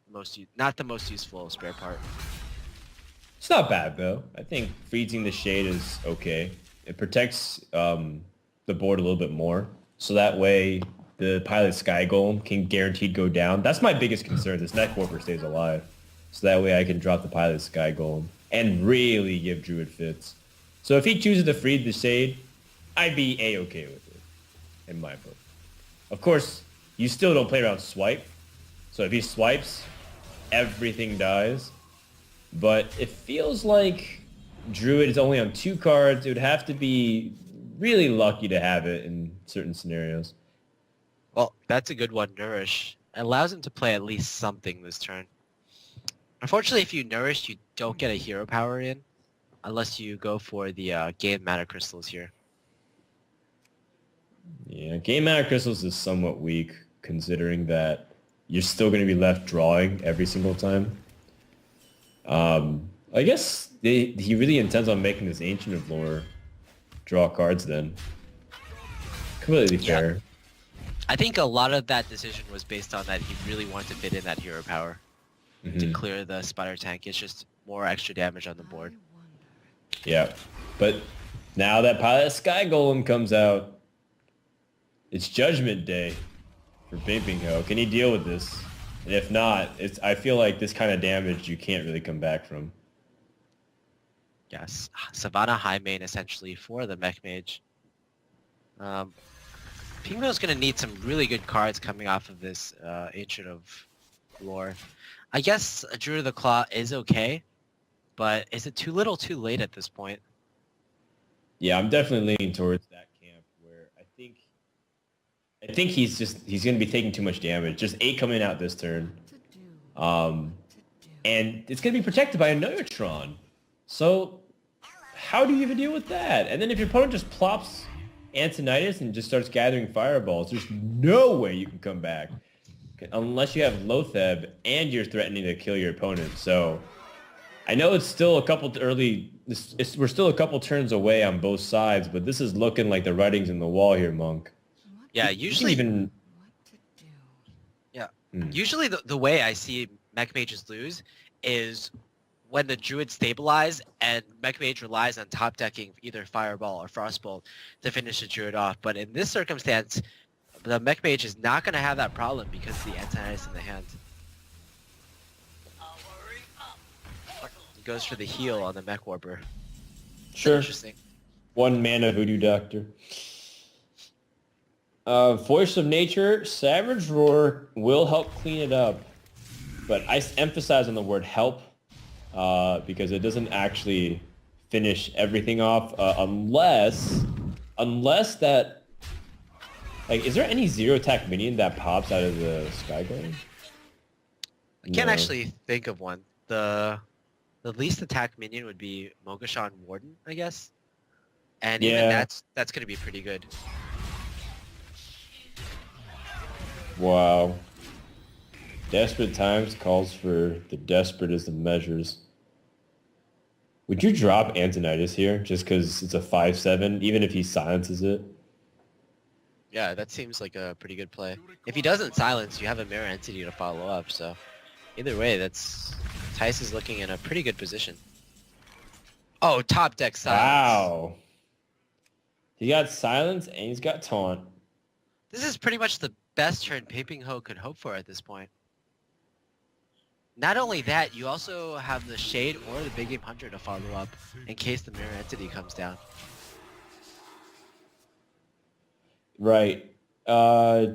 the most useful spare part. It's not bad though. I think freezing the shade is okay. It protects the board a little bit more, so that way the pilot Sky Golem can guaranteed go down. That's my biggest concern. This Mech Warper stays alive, so that way I can drop the pilot Sky Golem and really give Druid fits. So if he chooses to freeze the shade, I'd be a-okay with it, in my book. Of course, you still don't play around swipe. So if he swipes, everything dies. But it feels like Druid is only on 2 cards. It would have to be really lucky to have it in certain scenarios. Well, that's a good one, Nourish. It allows him to play at least something this turn. Unfortunately, if you Nourish, you don't get a hero power in, unless you go for the Game Mana Crystals here. Yeah, Game Mana Crystals is somewhat weak, considering that you're still going to be left drawing every single time. I guess he really intends on making this Ancient of Lore draw cards then. Completely fair. Yeah. I think a lot of that decision was based on that he really wanted to fit in that hero power to clear the Spider Tank. It's just more extra damage on the board. Yeah, but now that Pilot Sky Golem comes out, it's Judgment Day for pinpingho. Can he deal with this? And if not, I feel like this kind of damage you can't really come back from. Yes, Savannah High Main essentially for the Mech Mage. Pinpingho's going to need some really good cards coming off of this Ancient of Lore. I guess a Druid of the Claw is okay, but is it too little too late at this point? Yeah, I'm definitely leaning towards that camp where I think he's going to be taking too much damage. Just 8 coming out this turn. And it's going to be protected by a Neutron. So how do you even deal with that? And then if your opponent just plops Antonidas and just starts gathering fireballs, there's no way you can come back. Unless you have Lotheb and you're threatening to kill your opponent. So I know it's still a couple we're still a couple turns away on both sides, but this is looking like the writing's in the wall here, Monk. Yeah, usually usually the way I see Mech Mages lose is when the Druid stabilize and Mech Mage relies on top decking either Fireball or Frostbolt to finish the Druid off. But in this circumstance, the Mech Mage is not going to have that problem because of the Antonidas in the hand. He goes for the heal on the Mech Warper. Sure. Interesting. 1 mana Voodoo Doctor. Voice of Nature, Savage Roar will help clean it up. But I emphasize on the word help because it doesn't actually finish everything off unless that... Like, is there any 0-attack minion that pops out of the Sky Golem? I can't actually think of one. The least attack minion would be Mogashan Warden, I guess. And even that's going to be pretty good. Wow. Desperate times calls for the desperate as the measures. Would you drop Antonidas here just because it's a 5/7, even if he silences it? Yeah, that seems like a pretty good play. If he doesn't silence, you have a Mirror Entity to follow up, so either way, Thijs is looking in a pretty good position. Oh, top deck silence. Wow. He got silence and he's got taunt. This is pretty much the best turn pinpingho could hope for at this point. Not only that, you also have the Shade or the Big Game Hunter to follow up in case the Mirror Entity comes down. Right. I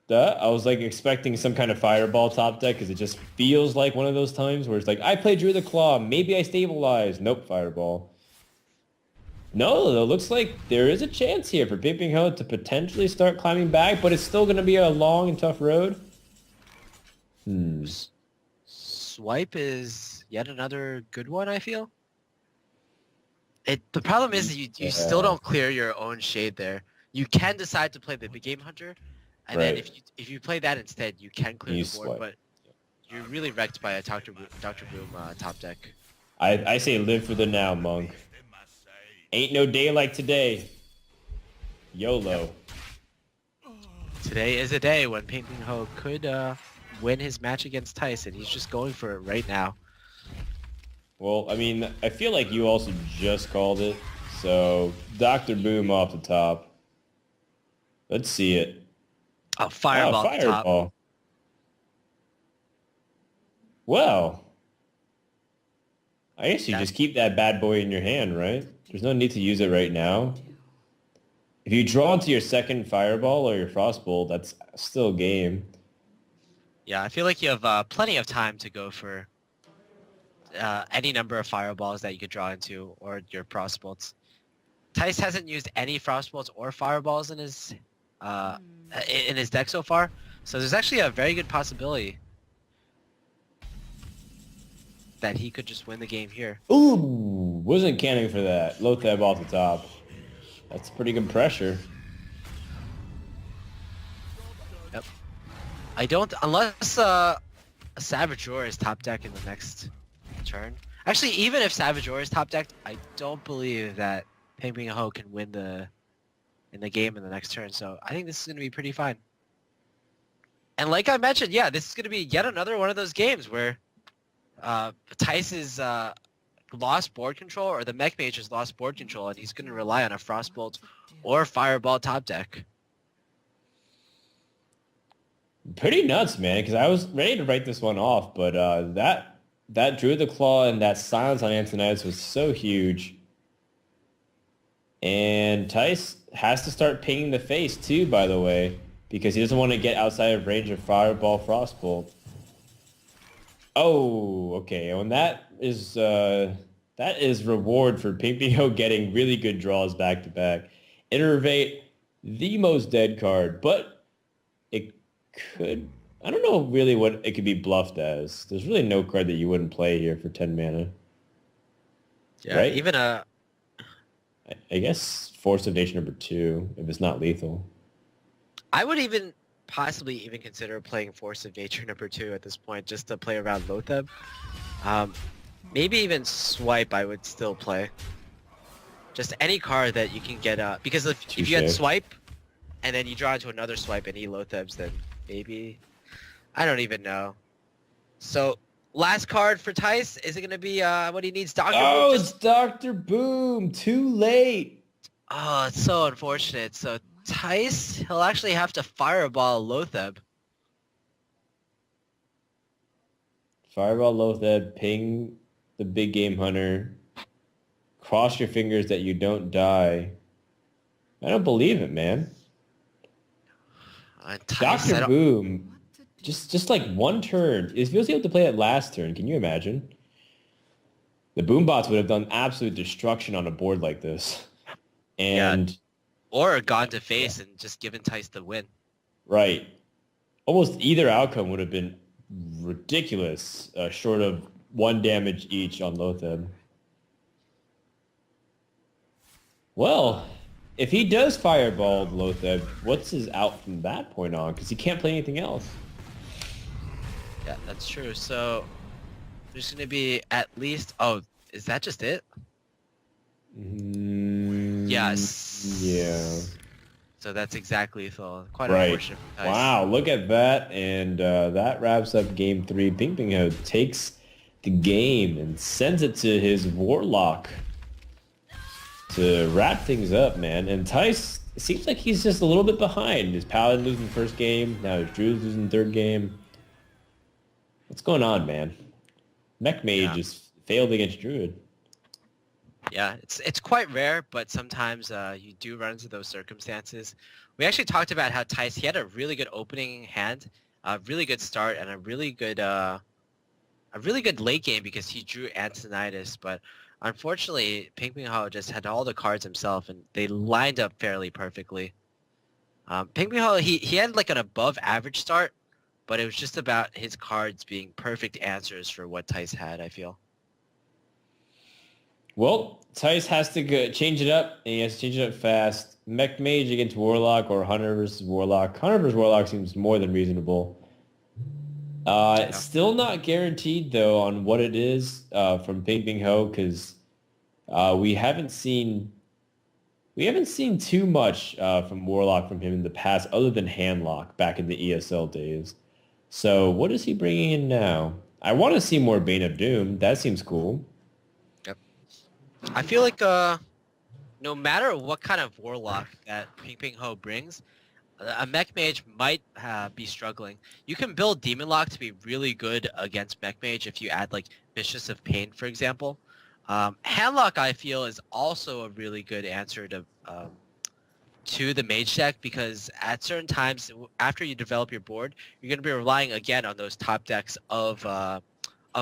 was like expecting some kind of fireball top deck because it just feels like one of those times where it's like, I play Druid the Claw, maybe I stabilize. Nope, fireball. No, though, looks like there is a chance here for pinpingho to potentially start climbing back, but it's still going to be a long and tough road. Swipe is yet another good one, I feel. The problem is that you still don't clear your own Shade there. You can decide to play the Big Game Hunter, and then if you play that instead, you can clear the board, but you're really wrecked by a Dr. Boom top deck. I say live for the now, Monk. Ain't no day like today. YOLO. Today is a day when pinpingho could win his match against Thijsn. He's just going for it right now. Well, I mean, I feel like you also just called it. So, Dr. Boom off the top. Let's see it. Oh, fireball off the top. Well, I guess you just keep that bad boy in your hand, right? There's no need to use it right now. If you draw into your second fireball or your frostbolt, that's still game. Yeah, I feel like you have plenty of time to go for any number of fireballs that you could draw into, or your frostbolts. Thijs hasn't used any frostbolts or fireballs in his deck so far, so there's actually a very good possibility that he could just win the game here. Ooh, wasn't canning for that. Lotheb off the top. That's pretty good pressure. Yep. I don't, unless a Savage Roar is top deck in the next turn. Actually, even if Savage Roar is top decked, I don't believe that pinpingho can win in the game in the next turn. So I think this is going to be pretty fine. And like I mentioned, yeah, this is going to be yet another one of those games where Thijs is lost board control, or the Mech Mage has lost board control, and he's going to rely on a Frostbolt or Fireball top deck. Pretty nuts, man, because I was ready to write this one off, but that Druid the Claw and that silence on Antonides was so huge. And Thijs has to start pinging the face too, by the way, because he doesn't want to get outside of range of Fireball Frostbolt. Oh, okay. And that is reward for pinpingho getting really good draws back to back. Innervate, the most dead card, but it could. I don't know really what it could be bluffed as. There's really no card that you wouldn't play here for 10 mana. Yeah, right? Even a. I guess Force of Nature number 2 if it's not lethal. I would even possibly even consider playing Force of Nature number 2 at this point, just to play around Lotheb. Maybe even Swipe I would still play. Just any card that you can get because if you get Swipe and then you draw into another Swipe and he Lothebs, then maybe I don't even know. So last card for Thijs, is it gonna be what he needs? Dr. Oh, Boom? it's Dr. Boom! Too late! Oh, it's so unfortunate. So Thijs, he'll actually have to Fireball Lotheb. Fireball Lotheb, ping the Big Game Hunter. Cross your fingers that you don't die. I don't believe it, man. Dr. Boom, just like one turn. If he was able to play it last turn, can you imagine? The Boombots would have done absolute destruction on a board like this. And... Yeah. Or gone to face and just given Thijs the win. Right. Almost either outcome would have been ridiculous, short of 1 damage each on Lotheb. Well, if he does Fireball Lotheb, what's his out from that point on? Because he can't play anything else. Yeah, that's true. So there's going to be at least... Oh, is that just it? Yes. Yeah. So that's exactly lethal. Quite unfortunate. Wow, look at that. And that wraps up Game 3. pinpingho takes the game and sends it to his Warlock to wrap things up, man. And Thijs, it seems like he's just a little bit behind. His Paladin losing the first game. Now his Druid's losing the third game. What's going on, man? Mech Mage Yeah. just failed against Druid. Yeah, it's quite rare, but sometimes you do run into those circumstances. We actually talked about how Thijs, he had a really good opening hand, a really good start, and a really good late game because he drew Antonitis, but unfortunately, pinpingho just had all the cards himself, and they lined up fairly perfectly. pinpingho, he had like an above average start, but it was just about his cards being perfect answers for what Thijs had, I feel. Well, Tice has to change it up, and he has to change it up fast. Mech Mage against Warlock or Hunter versus Warlock. Hunter versus Warlock seems more than reasonable. Yeah. Still not guaranteed, though, on what it is from Ping Ping Ho, because we haven't seen too much from Warlock from him in the past, other than Handlock back in the ESL days. So what is he bringing in now? I want to see more Bane of Doom. That seems cool. Yep. I feel like no matter what kind of warlock that pinpingho brings, a mech mage might be struggling. You can build demon lock to be really good against mech mage if you add like Mistress of Pain, for example. Handlock, I feel, is also a really good answer to the mage deck because at certain times after you develop your board, you're going to be relying again on those top decks of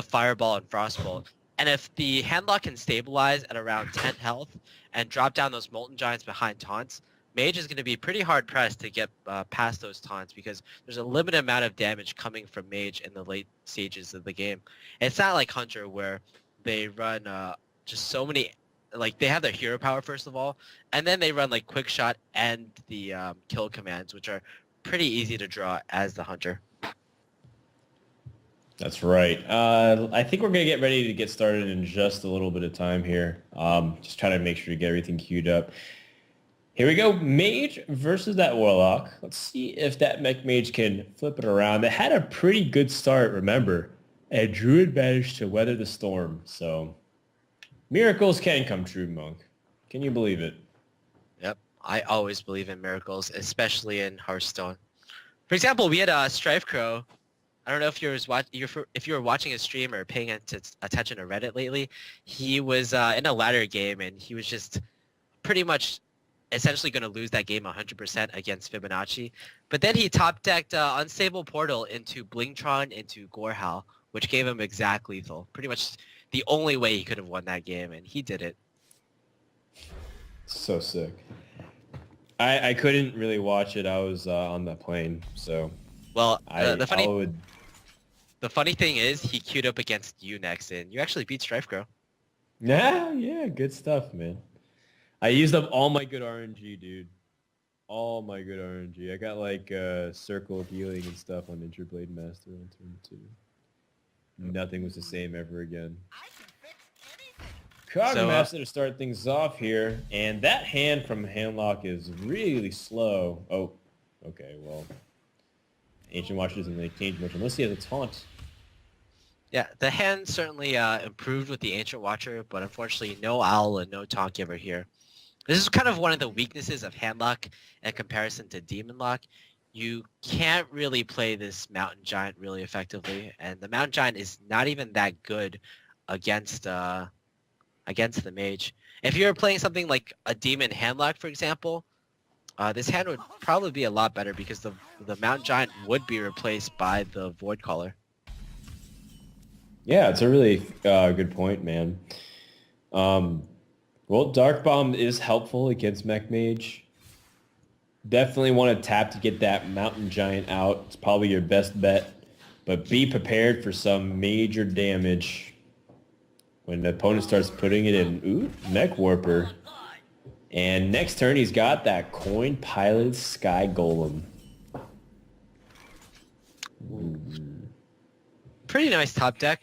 Fireball and Frostbolt. And if the Handlock can stabilize at around 10 health and drop down those Molten Giants behind taunts, Mage is going to be pretty hard pressed to get past those taunts because there's a limited amount of damage coming from Mage in the late stages of the game. It's not like Hunter where they run just so many, like they have their hero power first of all, and then they run like Quick Shot and the kill commands, which are pretty easy to draw as the Hunter. That's right. I think we're going to get ready to get started in just a little bit of time here. Just trying to make sure to get everything queued up. Here we go. Mage versus that Warlock. Let's see if that Mech Mage can flip it around. They had a pretty good start, remember. And Druid managed to weather the storm. So miracles can come true, Monk. Can you believe it? Yep, I always believe in miracles, especially in Hearthstone. For example, we had Strife Crow. I don't know if if you were watching his stream or paying attention to Reddit lately. He was in a ladder game and he was just pretty much essentially going to lose that game 100% against Fibonacci. But then he top decked Unstable Portal into Blingtron into Gorehowl, which gave him exact lethal. Pretty much the only way he could have won that game, and he did it. So sick. I couldn't really watch it. I was on the plane, so Well, the the funny thing is he queued up against you next, and you actually beat Strife Crow. yeah, good stuff, man. I used up all my good RNG, dude. All my good RNG. I got like circle of healing and stuff on Interblade Master on turn 2. Nothing was the same ever again. Cogmaster to start things off here, and that hand from Handlock is really slow. Oh, okay, well, Ancient Watcher doesn't really change much unless he has a taunt. Yeah, the hand certainly improved with the Ancient Watcher, but unfortunately no Owl and no Taunt Giver here. This is kind of one of the weaknesses of Handlock in comparison to Demon Lock. You can't really play this Mountain Giant really effectively, and the Mountain Giant is not even that good against the Mage. If you're playing something like a Demon Handlock, for example, this hand would probably be a lot better because the Mountain Giant would be replaced by the Void Caller. Yeah, it's a really good point, man. Well, Dark Bomb is helpful against Mech Mage. Definitely want to tap to get that Mountain Giant out. It's probably your best bet. But be prepared for some major damage when the opponent starts putting it in. Ooh, Mech Warper. And next turn, he's got that Coin Pilot Sky Golem. Pretty nice top deck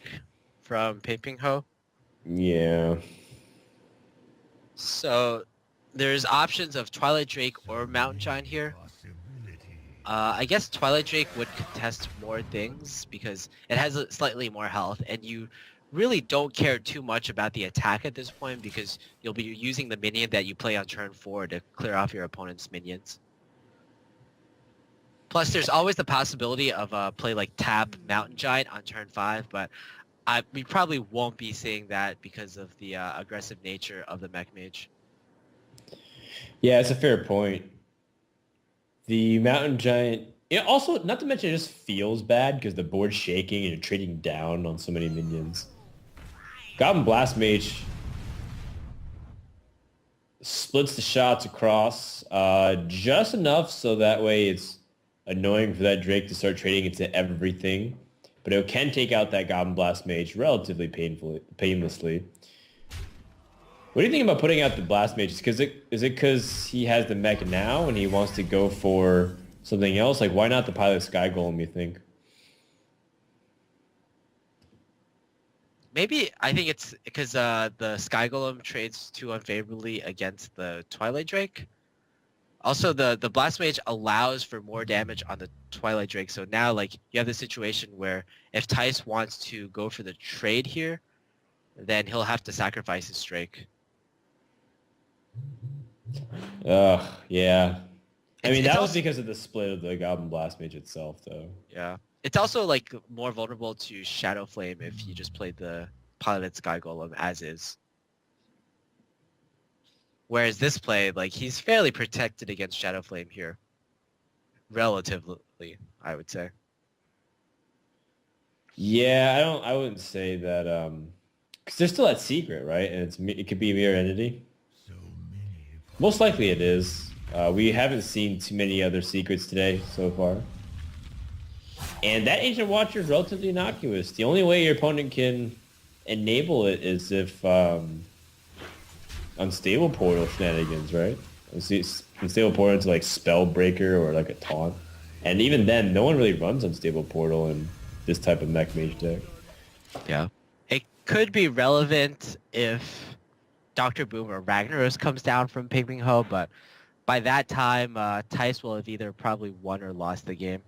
from pinpingho. Yeah. So there's options of Twilight Drake or Mountain Giant here. I guess Twilight Drake would contest more things because it has slightly more health, and you really don't care too much about the attack at this point because you'll be using the minion that you play on turn 4 to clear off your opponent's minions. Plus, there's always the possibility of a play like tap Mountain Giant on turn 5, but we probably won't be seeing that because of the aggressive nature of the Mech Mage. Yeah, it's a fair point. The Mountain Giant, also, not to mention it just feels bad because the board's shaking and you're trading down on so many minions. Goblin Blast Mage splits the shots across just enough so that way it's annoying for that Drake to start trading into everything. But it can take out that Goblin Blast Mage relatively painlessly. What do you think about putting out the Blast Mage? Is it because he has the mech now and he wants to go for something else? Like, why not the Pilot Sky Golem, you think? Maybe I think it's because the Sky Golem trades too unfavorably against the Twilight Drake. Also, the Blast Mage allows for more damage on the Twilight Drake. So now, like, you have the situation where if Thijs wants to go for the trade here, then he'll have to sacrifice his Drake. Yeah. I mean, that was because of the split of the Goblin Blast Mage itself, though. Yeah. It's also, like, more vulnerable to Shadow Flame if you just played the piloted Sky Golem as is. Whereas this play, like, he's fairly protected against Shadow Flame here. Relatively, I would say. Yeah, I wouldn't say that, because there's still that secret, right? And it could be a mirror entity. Most likely it is. We haven't seen too many other secrets today so far. And that Ancient Watcher is relatively innocuous. The only way your opponent can enable it is if unstable portal shenanigans, right? Unstable portal into like Spellbreaker or like a taunt. And even then, no one really runs unstable portal in this type of mech mage deck. Yeah. It could be relevant if Dr. Boom or Ragnaros comes down from pinpingho, but by that time, Thijs will have either probably won or lost the game.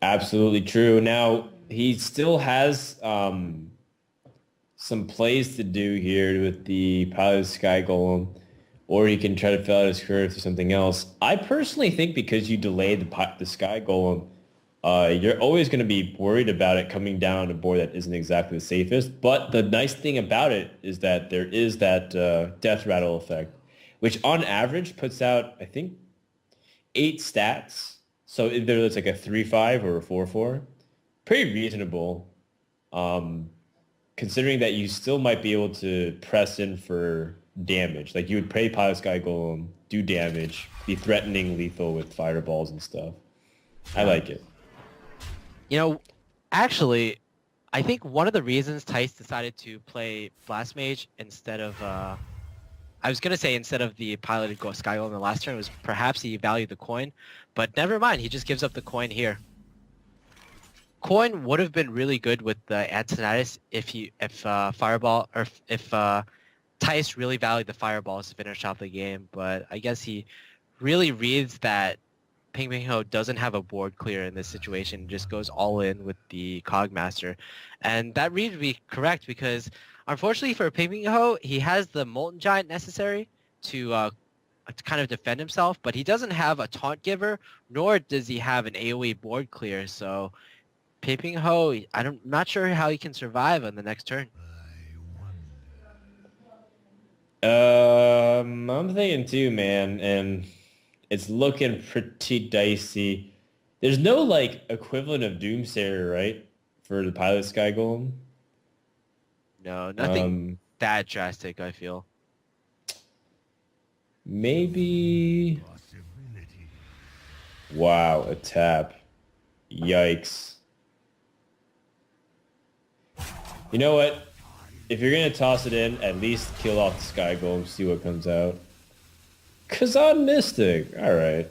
Absolutely true. Now, he still has some plays to do here with the Pilot Sky Golem, or he can try to fill out his curve to something else. I personally think because you delayed the Sky Golem, you're always going to be worried about it coming down on a board that isn't exactly the safest. But the nice thing about it is that there is that Death Rattle effect, which on average puts out, I think, 8 stats. So either it's like a 3-5 or a 4-4. Pretty reasonable, considering that you still might be able to press in for damage. Like you would play Pilot Sky Golem, do damage, be threatening lethal with fireballs and stuff. I like it. You know, actually, I think one of the reasons Thijs decided to play Blast Mage instead of, I was going to say instead of the piloted Sky Golem in the last turn was perhaps he valued the coin, but never mind, he just gives up the coin here. Coin would have been really good with the Antonitis if Fireball, or if Thijs really valued the Fireballs to finish off the game, but I guess he really reads that pinpingho doesn't have a board clear in this situation, just goes all in with the Cogmaster. And that read would be correct because unfortunately for pinpingho, he has the Molten Giant necessary to kind of defend himself, but he doesn't have a Taunt Giver, nor does he have an AoE board clear, so pinpingho, I'm not sure how he can survive on the next turn. I'm thinking too, man, and it's looking pretty dicey. There's no like equivalent of Doomsayer, right, for the Pilot Sky Golem? No, nothing that drastic, I feel. Maybe. Wow, a tap. Yikes. You know what? If you're going to toss it in, at least kill off the Sky Golem, see what comes out. Kazan Mystic. All right.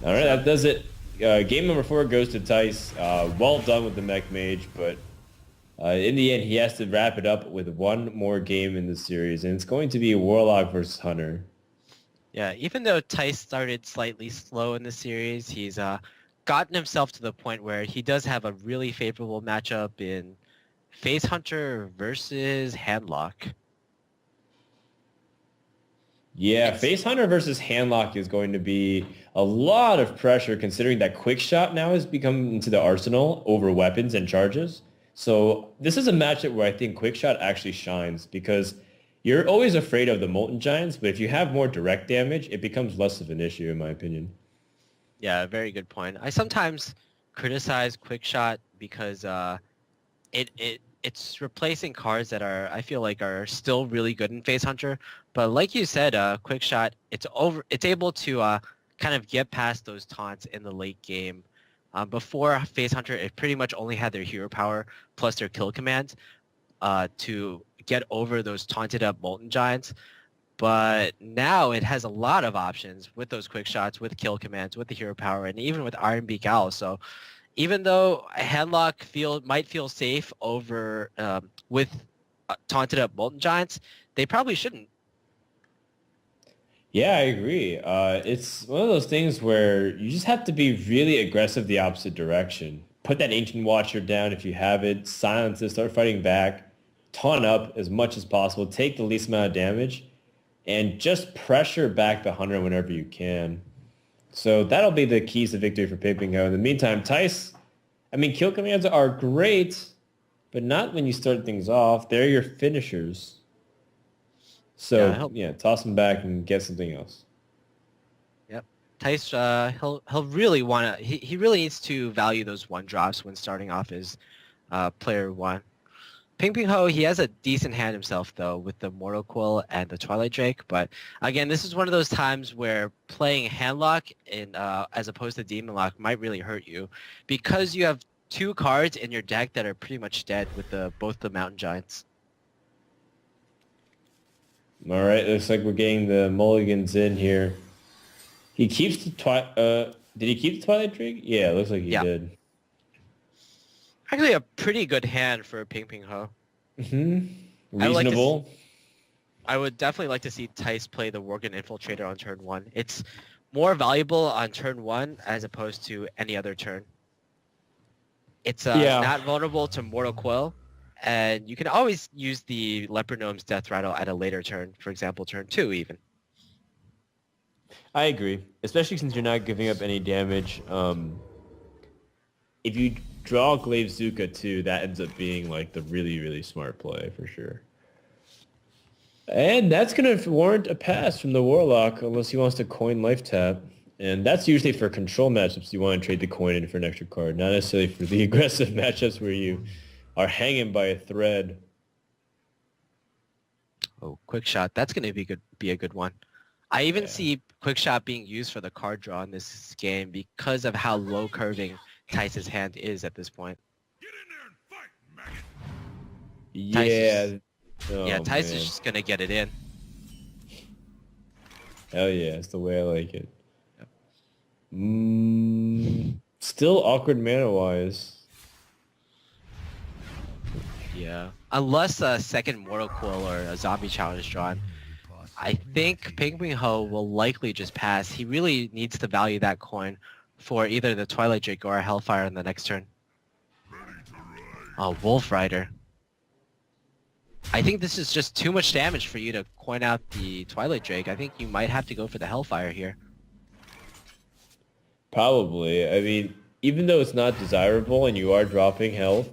All right, that does it. Game number 4 goes to Thijs. Well done with the Mech Mage, but in the end, he has to wrap it up with one more game in the series, and it's going to be Warlock versus Hunter. Yeah, even though Thijs started slightly slow in the series, he's gotten himself to the point where he does have a really favorable matchup in Phase Hunter versus Handlock. Yeah, face hunter versus handlock is going to be a lot of pressure considering that quick shot now has become into the arsenal over weapons and charges. So this is a matchup where I think quick shot actually shines because you're always afraid of the Molten Giants, but if you have more direct damage, it becomes less of an issue in my opinion. Yeah, very good point. I sometimes criticize quick shot because it's replacing cards that are I feel like are still really good in Face Hunter. But like you said, quick shot, it's able to kind of get past those taunts in the late game. Before Face Hunter, it pretty much only had their hero power plus their kill command to get over those taunted up Molten Giants. But now it has a lot of options with those quick shots, with kill commands, with the hero power, and even with Iron Beak Owl. So even though a headlock might feel safe over with taunted up Molten Giants, they probably shouldn't. Yeah, I agree. It's one of those things where you just have to be really aggressive the opposite direction. Put that Ancient Watcher down if you have it, silence it, start fighting back, taunt up as much as possible, take the least amount of damage, and just pressure back the hunter whenever you can. So that'll be the keys to victory for pinpingho. In the meantime, Tice, I mean, kill commands are great, but not when you start things off. They're your finishers. So yeah, toss them back and get something else. Yep, Tice, he'll really want to. He really needs to value those one drops when starting off as player one. Pinpingho, he has a decent hand himself though with the Mortal Quill and the Twilight Drake, but again, this is one of those times where playing Handlock in as opposed to Demon Lock might really hurt you because you have two cards in your deck that are pretty much dead with both the Mountain Giants. All right, looks like we're getting the mulligans in here. He keeps the did he keep the Twilight Drake? Yeah, it looks like he did. Actually, a pretty good hand for Pinpingho. Reasonable. I would definitely like to see Tice play the Worgen Infiltrator on turn 1. It's more valuable on turn 1 as opposed to any other turn. It's not vulnerable to Mortal Quill, and you can always use the Leopard Gnome's Death Rattle at a later turn, for example, turn 2 even. I agree, especially since you're not giving up any damage. If you draw Glaive Zuka too, that ends up being like the really, really smart play for sure. And that's going to warrant a pass from the Warlock unless he wants to coin Life Tap. And that's usually for control matchups you want to trade the coin in for an extra card, not necessarily for the aggressive matchups where you are hanging by a thread. Oh, Quick Shot. That's going to be a good one. I even see Quick Shot being used for the card draw in this game because of how low curving Tice's hand is at this point. Get in there and fight, maggot. Yeah. Tice is just going to get it in. Hell yeah, it's the way I like it. Still awkward mana-wise. Yeah. Unless a second Mortal Quill or a Zombie Challenge is drawn, I think Pinpingho will likely just pass. He really needs to value that coin for either the Twilight Drake or a Hellfire in the next turn. Oh, Wolf Rider. I think this is just too much damage for you to coin out the Twilight Drake. I think you might have to go for the Hellfire here. Probably. I mean, even though it's not desirable and you are dropping health,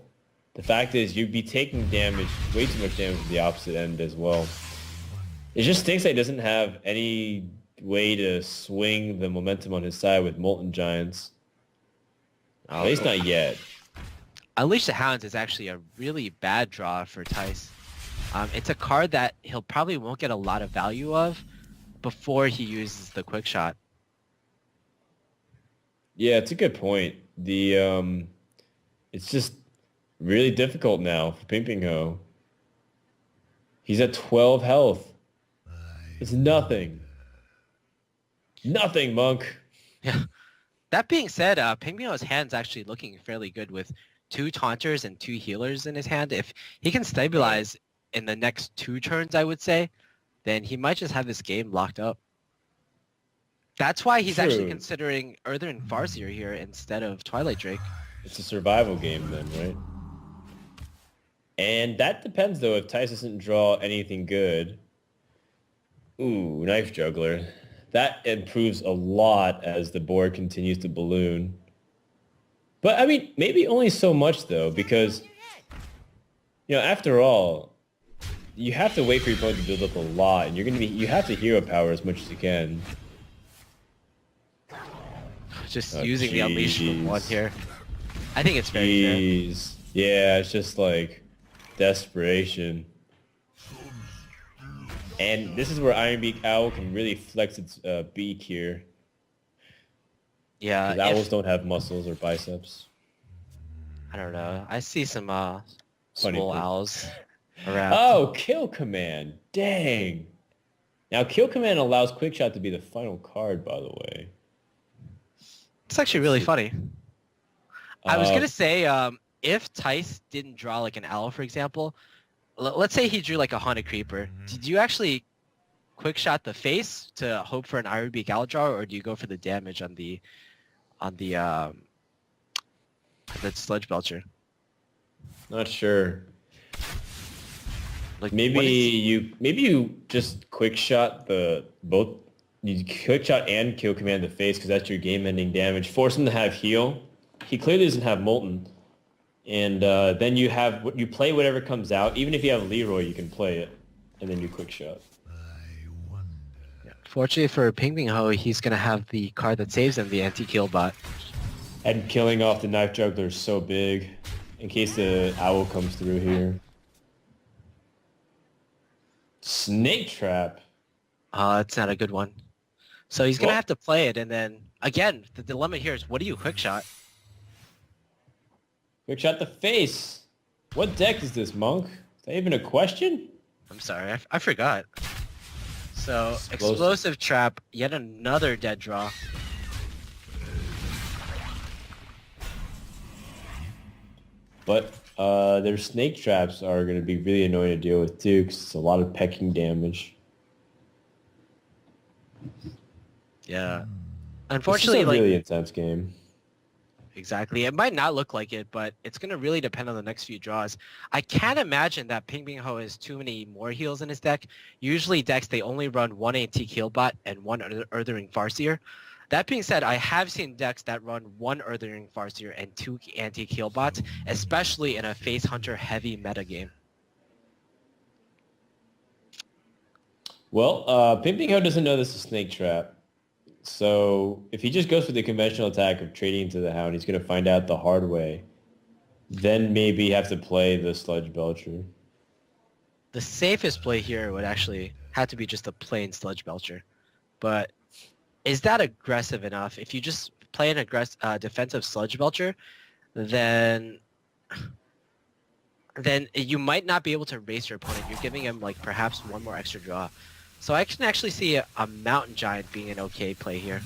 the fact is you'd be taking damage, way too much damage from the opposite end as well. It just stinks that he doesn't have any way to swing the momentum on his side with Molten Giants. At least not yet. Unleash the Hounds is actually a really bad draw for Tice. It's a card that he'll probably won't get a lot of value of before he uses the Quick Shot. Yeah, it's a good point. It's just really difficult now for Pinpingho. He's at 12 health. It's nothing. Nothing, Monk. Yeah. That being said, Pinpingho's hand's actually looking fairly good with 2 Taunters and 2 Healers in his hand. If he can stabilize in the next 2 turns, I would say, then he might just have this game locked up. That's why he's actually considering Earthen Farseer here instead of Twilight Drake. It's a survival game then, right? And that depends, though, if Tice doesn't draw anything good. Ooh, knife juggler. That improves a lot as the board continues to balloon. But I mean, maybe only so much though, because after all, you have to wait for your opponent to build up a lot, and you have to hero power as much as you can. Just Oh, using the unleash for jeez. one here. I think it's very fair. Jeez. Yeah, it's just like desperation. And this is where Iron Beak Owl can really flex its beak here. Yeah, Because owls don't have muscles or biceps. I don't know. I see some Funny small thing. owls around. Oh, Kill Command. Dang. Now, Kill Command allows Quick Shot to be the final card, by the way. It's actually really funny. I was Uh, gonna say, if Thijs didn't draw like an owl, for example, let's say he drew like a haunted creeper. Did you actually quick shot the face to hope for an Iron Beak Owl draw, or do you go for the damage on the Sludge Belcher? Not sure. Like Maybe what is- you just quick shot you quick shot and Kill Command the face because that's your game ending damage. Force him to have heal. He clearly doesn't have Molten. And then you play whatever comes out. Even if you have Leroy, you can play it. And then you quick shot. Yeah. Fortunately for pinpingho, he's gonna have the card that saves him, the anti-kill bot. And killing off the Knife Juggler is so big. In case the owl comes through here. Snake Trap. It's not a good one. So he's gonna Well- have to play it, and then again, the dilemma here is what do you quick shot? Quick shot the face. What deck is this, Monk? Is that even a question? I'm sorry, I forgot. So Explosive. explosive trap, yet another dead draw. But their snake traps are going to be really annoying to deal with too, because it's a lot of pecking damage. Yeah. This is Unfortunately, a really intense game. exactly. It might not look like it, but it's going to really depend on the next few draws. I can't imagine that pinpingho has too many more heals in his deck. Usually decks, they only run one antique heal bot and one Earthering Farseer. That being said, I have seen decks that run one Earthering Farseer and two antique heal bots, especially in a Face Hunter heavy metagame. Well, pinpingho doesn't know this is snake trap. So if he just goes for the conventional attack of trading into the Hound, he's going to find out the hard way. Then maybe have to play the Sludge Belcher. The safest play here would actually have to be just a plain Sludge Belcher. But is that aggressive enough? If you just play an defensive Sludge Belcher, then you might not be able to race your opponent. You're giving him like perhaps one more extra draw. So I can actually see a Mountain Giant being an okay play here.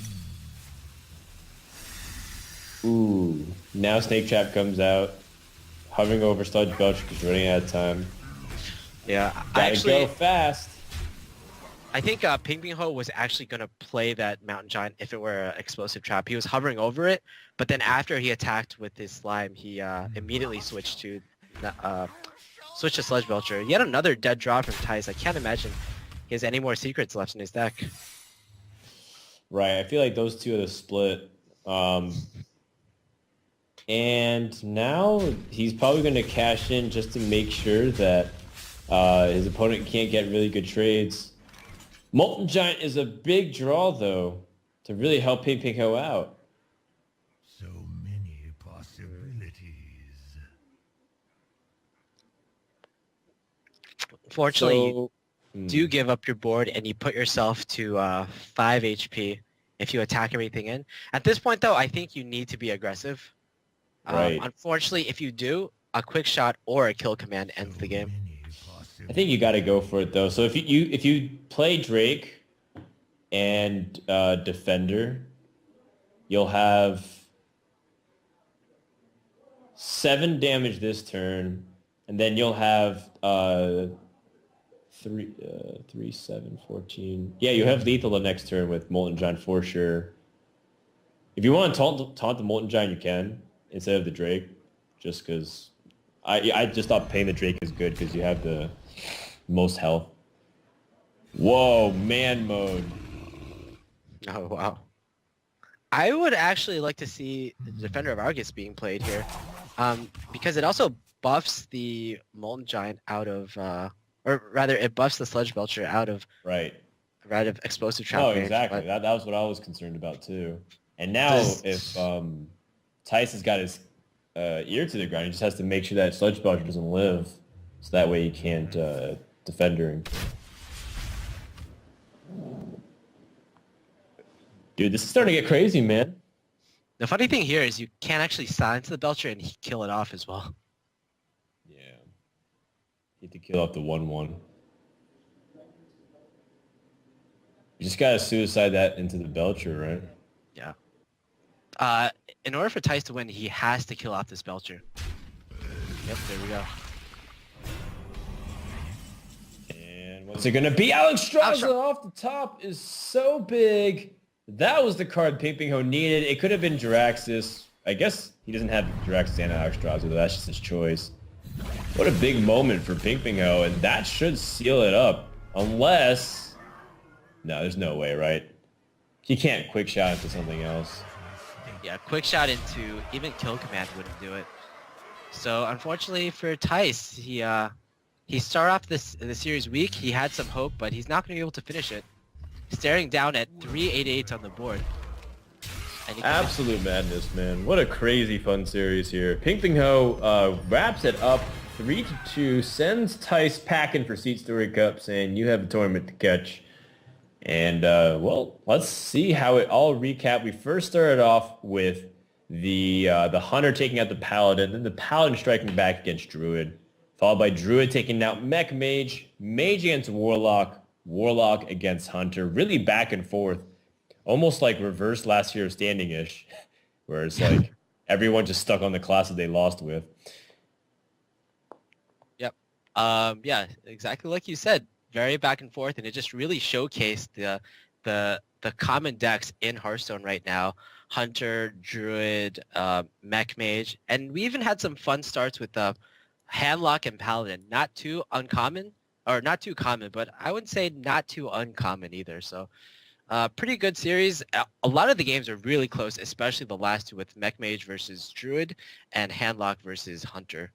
Ooh, now Snake Trap comes out, hovering over Sludge Belcher because running out of time. Yeah, Gotta go fast. I think pinpingho was actually going to play that Mountain Giant if it were an explosive trap. He was hovering over it, but then after he attacked with his slime, he immediately switched to Sludge Belcher. Yet another dead draw from Thijs. I can't imagine he has any more secrets left in his deck. Right, I feel like those two are the split. And now he's probably going to cash in just to make sure that his opponent can't get really good trades. Molten Giant is a big draw, though, to really help pinpingho out. So many possibilities. Fortunately, you So, do give up your board and you put yourself to 5 HP if you attack everything in. At this point, though, I think you need to be aggressive. Right. Unfortunately, if you do, a quick shot or a kill command ends the game. I think you got to go for it though. So if you play Drake and Defender, you'll have 7 damage this turn, and then you'll have 3, 7, 14. Yeah, you have lethal the next turn with Molten Giant for sure. If you want to taunt the Molten Giant, you can instead of the Drake, just because I just thought paying the Drake is good because you have the most health. Whoa, man mode. Oh, wow. I would actually like to see the Defender of Argus being played here, because it also buffs the Molten Giant out of, or rather, it buffs the Sludge Belcher out of Right. explosive trap No, range. exactly. But That was what I was concerned about too. And now does- if Thijsn's got his ear to the ground, he just has to make sure that Sludge Belcher doesn't live. So that way he can't defend her. Dude, this is starting to get crazy, man. The funny thing here is you can't actually silence the Belcher and kill it off as well. Yeah. You have to kill off the 1-1. You just gotta suicide that into the Belcher, right? Yeah. In order for Thijs to win, he has to kill off this Belcher. Yep, there we go. And what's it gonna be? Alex Straza off the top is so big. That was the card pinpingho needed. It could have been Jiraxis. I guess he doesn't have Jiraxis and Alex Straza, but that's just his choice. What a big moment for pinpingho, and that should seal it up. Unless... No, there's no way, right? He can't quick shot into something else. Yeah, quick shot into even kill command wouldn't do it. So unfortunately for Thijs, he started off the series weak. He had some hope, but he's not going to be able to finish it. Staring down at 388 on the board. And Absolute madness, man. What a crazy fun series here. pinpingho wraps it up 3-2, sends Thijs packing for Seat Story Cup, saying you have a tournament to catch. And, well, let's see how it all recap. We first started off with the Hunter taking out the Paladin, then the Paladin striking back against Druid, followed by Druid taking out Mech Mage, Mage against Warlock, Warlock against Hunter, really back and forth, almost like reverse last year's standing-ish, where it's like everyone just stuck on the class that they lost with. Yep. Yeah, exactly like you said. Very back and forth, and it just really showcased the common decks in Hearthstone right now. Hunter, Druid, Mech Mage, and we even had some fun starts with Handlock and Paladin. Not too uncommon, or not too common, but I would say not too uncommon either. So pretty good series. A lot of the games are really close, especially the last two with Mech Mage versus Druid and Handlock versus Hunter.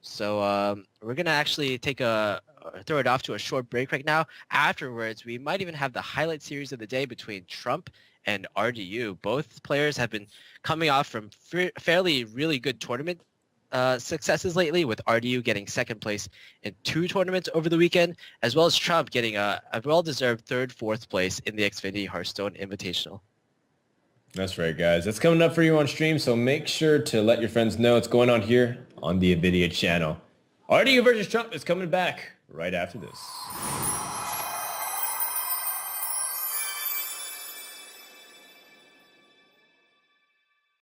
So we're going to actually throw it off to a short break right now. Afterwards, we might even have the highlight series of the day between Trump and RDU. Both players have been coming off from fairly really good tournament successes lately, with RDU getting second place in 2 tournaments over the weekend, as well as Trump getting a well-deserved third, fourth place in the Xfinity Hearthstone Invitational. That's right, guys. That's coming up for you on stream, so make sure to let your friends know what's going on here on the NVIDIA channel. RDU versus Trump is coming back right after this.